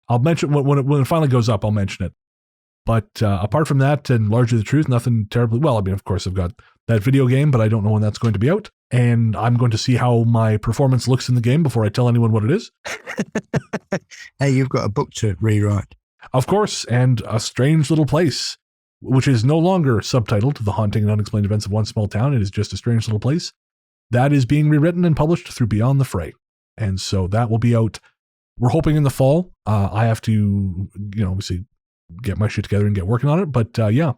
I'll mention when it finally goes up. I'll mention it. But apart from that, and largely the truth, nothing terribly. Well, I mean, of course, I've got that video game, but I don't know when that's going to be out. And I'm going to see how my performance looks in the game before I tell anyone what it is. Hey, you've got a book to rewrite. Of course, and A Strange Little Place, which is no longer subtitled The Haunting and Unexplained Events of One Small Town. It is just A Strange Little Place. That is being rewritten and published through Beyond the Fray. And so that will be out, we're hoping in the fall. I have to, obviously get my shit together and get working on it. But yeah.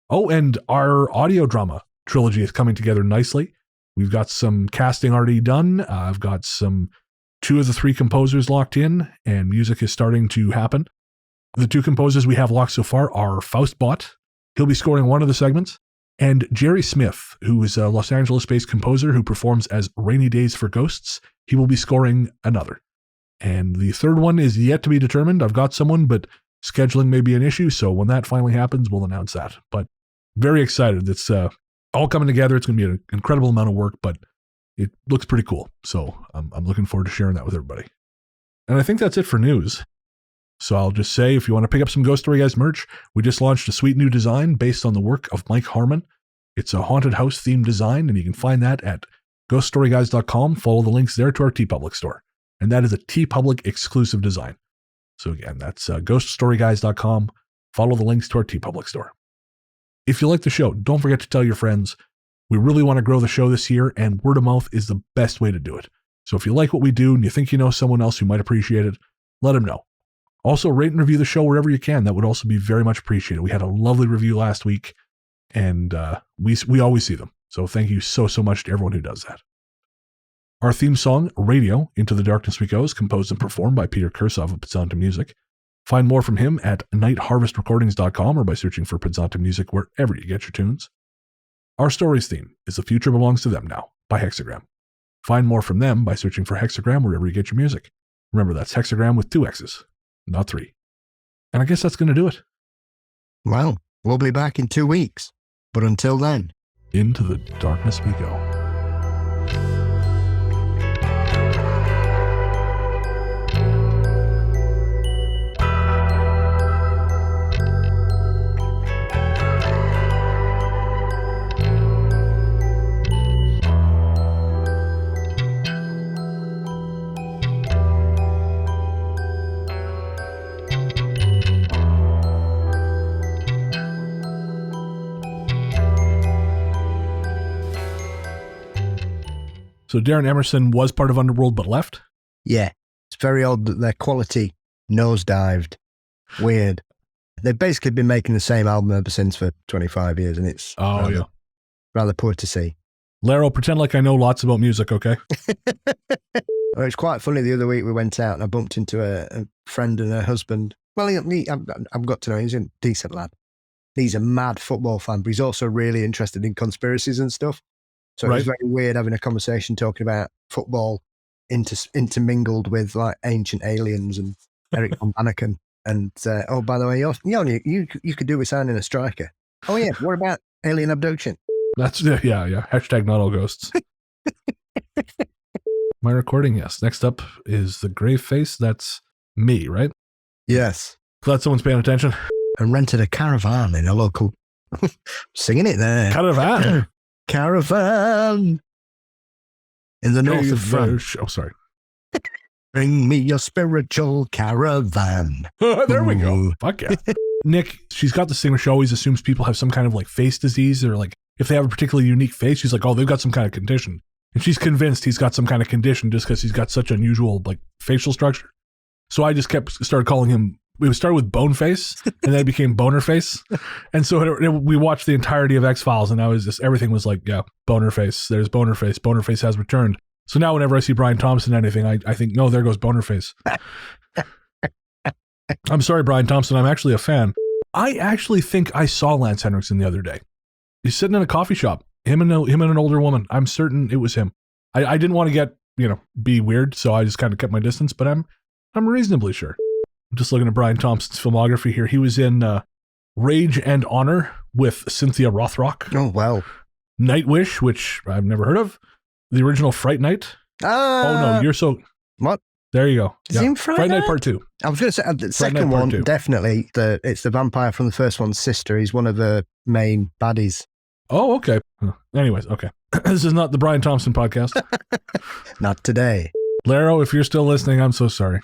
Oh, and our audio drama trilogy is coming together nicely. We've got some casting already done. I've got 2 of the 3 composers locked in, and music is starting to happen. The 2 composers we have locked so far are Faustbot. He'll be scoring one of the segments. And Jerry Smith, who is a Los Angeles-based composer who performs as Rainy Days for Ghosts. He will be scoring another. And the third one is yet to be determined. I've got someone, but scheduling may be an issue. So when that finally happens, we'll announce that. But very excited. It's all coming together. It's going to be an incredible amount of work, but it looks pretty cool. So I'm looking forward to sharing that with everybody. And I think that's it for news. So I'll just say, if you want to pick up some Ghost Story Guys merch, we just launched a sweet new design based on the work of Mike Harmon. It's a haunted house themed design, and you can find that at ghoststoryguys.com. Follow the links there to our TeePublic store. And that is a TeePublic exclusive design. So again, that's ghoststoryguys.com. Follow the links to our TeePublic store. If you like the show, don't forget to tell your friends. We really want to grow the show this year, and word of mouth is the best way to do it. So if you like what we do and you think you know someone else who might appreciate it, let them know. Also, rate and review the show wherever you can. That would also be very much appreciated. We had a lovely review last week, and we always see them. So thank you so much to everyone who does that. Our theme song, Radio, Into the Darkness We Go, is composed and performed by Peter Kursov of Podzontommusic. Find more from him at nightharvestrecordings.com or by searching for Podzontommusic wherever you get your tunes. Our story's theme is The Future Belongs to Them Now by Hexxagram. Find more from them by searching for Hexxagram wherever you get your music. Remember, that's Hexxagram with 2 X's, not 3. And I guess that's going to do it. Well, we'll be back in 2 weeks. But until then, Into the darkness we go. So Darren Emerson was part of Underworld but left? Yeah. It's very odd that their quality nosedived. Weird. They've basically been making the same album ever since for 25 years, and it's rather poor to see. Laro, pretend like I know lots about music, okay? Well, it's quite funny. The other week we went out and I bumped into a friend and her husband. Well, I've got to know he's a decent lad. He's a mad football fan, but he's also really interested in conspiracies and stuff. So It was very weird having a conversation talking about football intermingled with like ancient aliens and Eric von Daniken. And oh, by the way, you could do with signing a striker. Oh yeah, what about alien abduction? That's yeah. Hashtag not all ghosts. My recording, yes. Next up is the grave face. That's me, right? Yes. Glad someone's paying attention. And rented a caravan in a local. Singing it there. Caravan. Caravan in the north of France. Oh, sorry. Bring me your spiritual caravan. There we go. Fuck yeah. Nick, she's got this thing where she always assumes people have some kind of like face disease, or like if they have a particularly unique face, she's like, oh, they've got some kind of condition. And she's convinced he's got some kind of condition just because he's got such unusual like facial structure. So I just started calling him. We started with Bone Face, and then it became Boner Face. And so we watched the entirety of X-Files, and I was just, everything was like, yeah, Boner Face. There's Boner Face. Boner Face has returned. So now whenever I see Brian Thompson anything, I think, no, there goes Boner Face. I'm sorry, Brian Thompson. I'm actually a fan. I actually think I saw Lance Henriksen the other day. He's sitting in a coffee shop. Him and an older woman. I'm certain it was him. I didn't want to get, be weird, so I just kind of kept my distance, but I'm reasonably sure. I'm just looking at Brian Thompson's filmography here. He was in Rage and Honor with Cynthia Rothrock. Oh, wow. Nightwish, which I've never heard of. The original Fright Night. Oh, no, you're so... What? There you go. Is he in Fright Night Part 2. I was going to say, the second one, definitely. It's the vampire from the first one's sister. He's one of the main baddies. Oh, okay. Anyways, okay. This is not the Brian Thompson podcast. Not today. Laro, if you're still listening, I'm so sorry.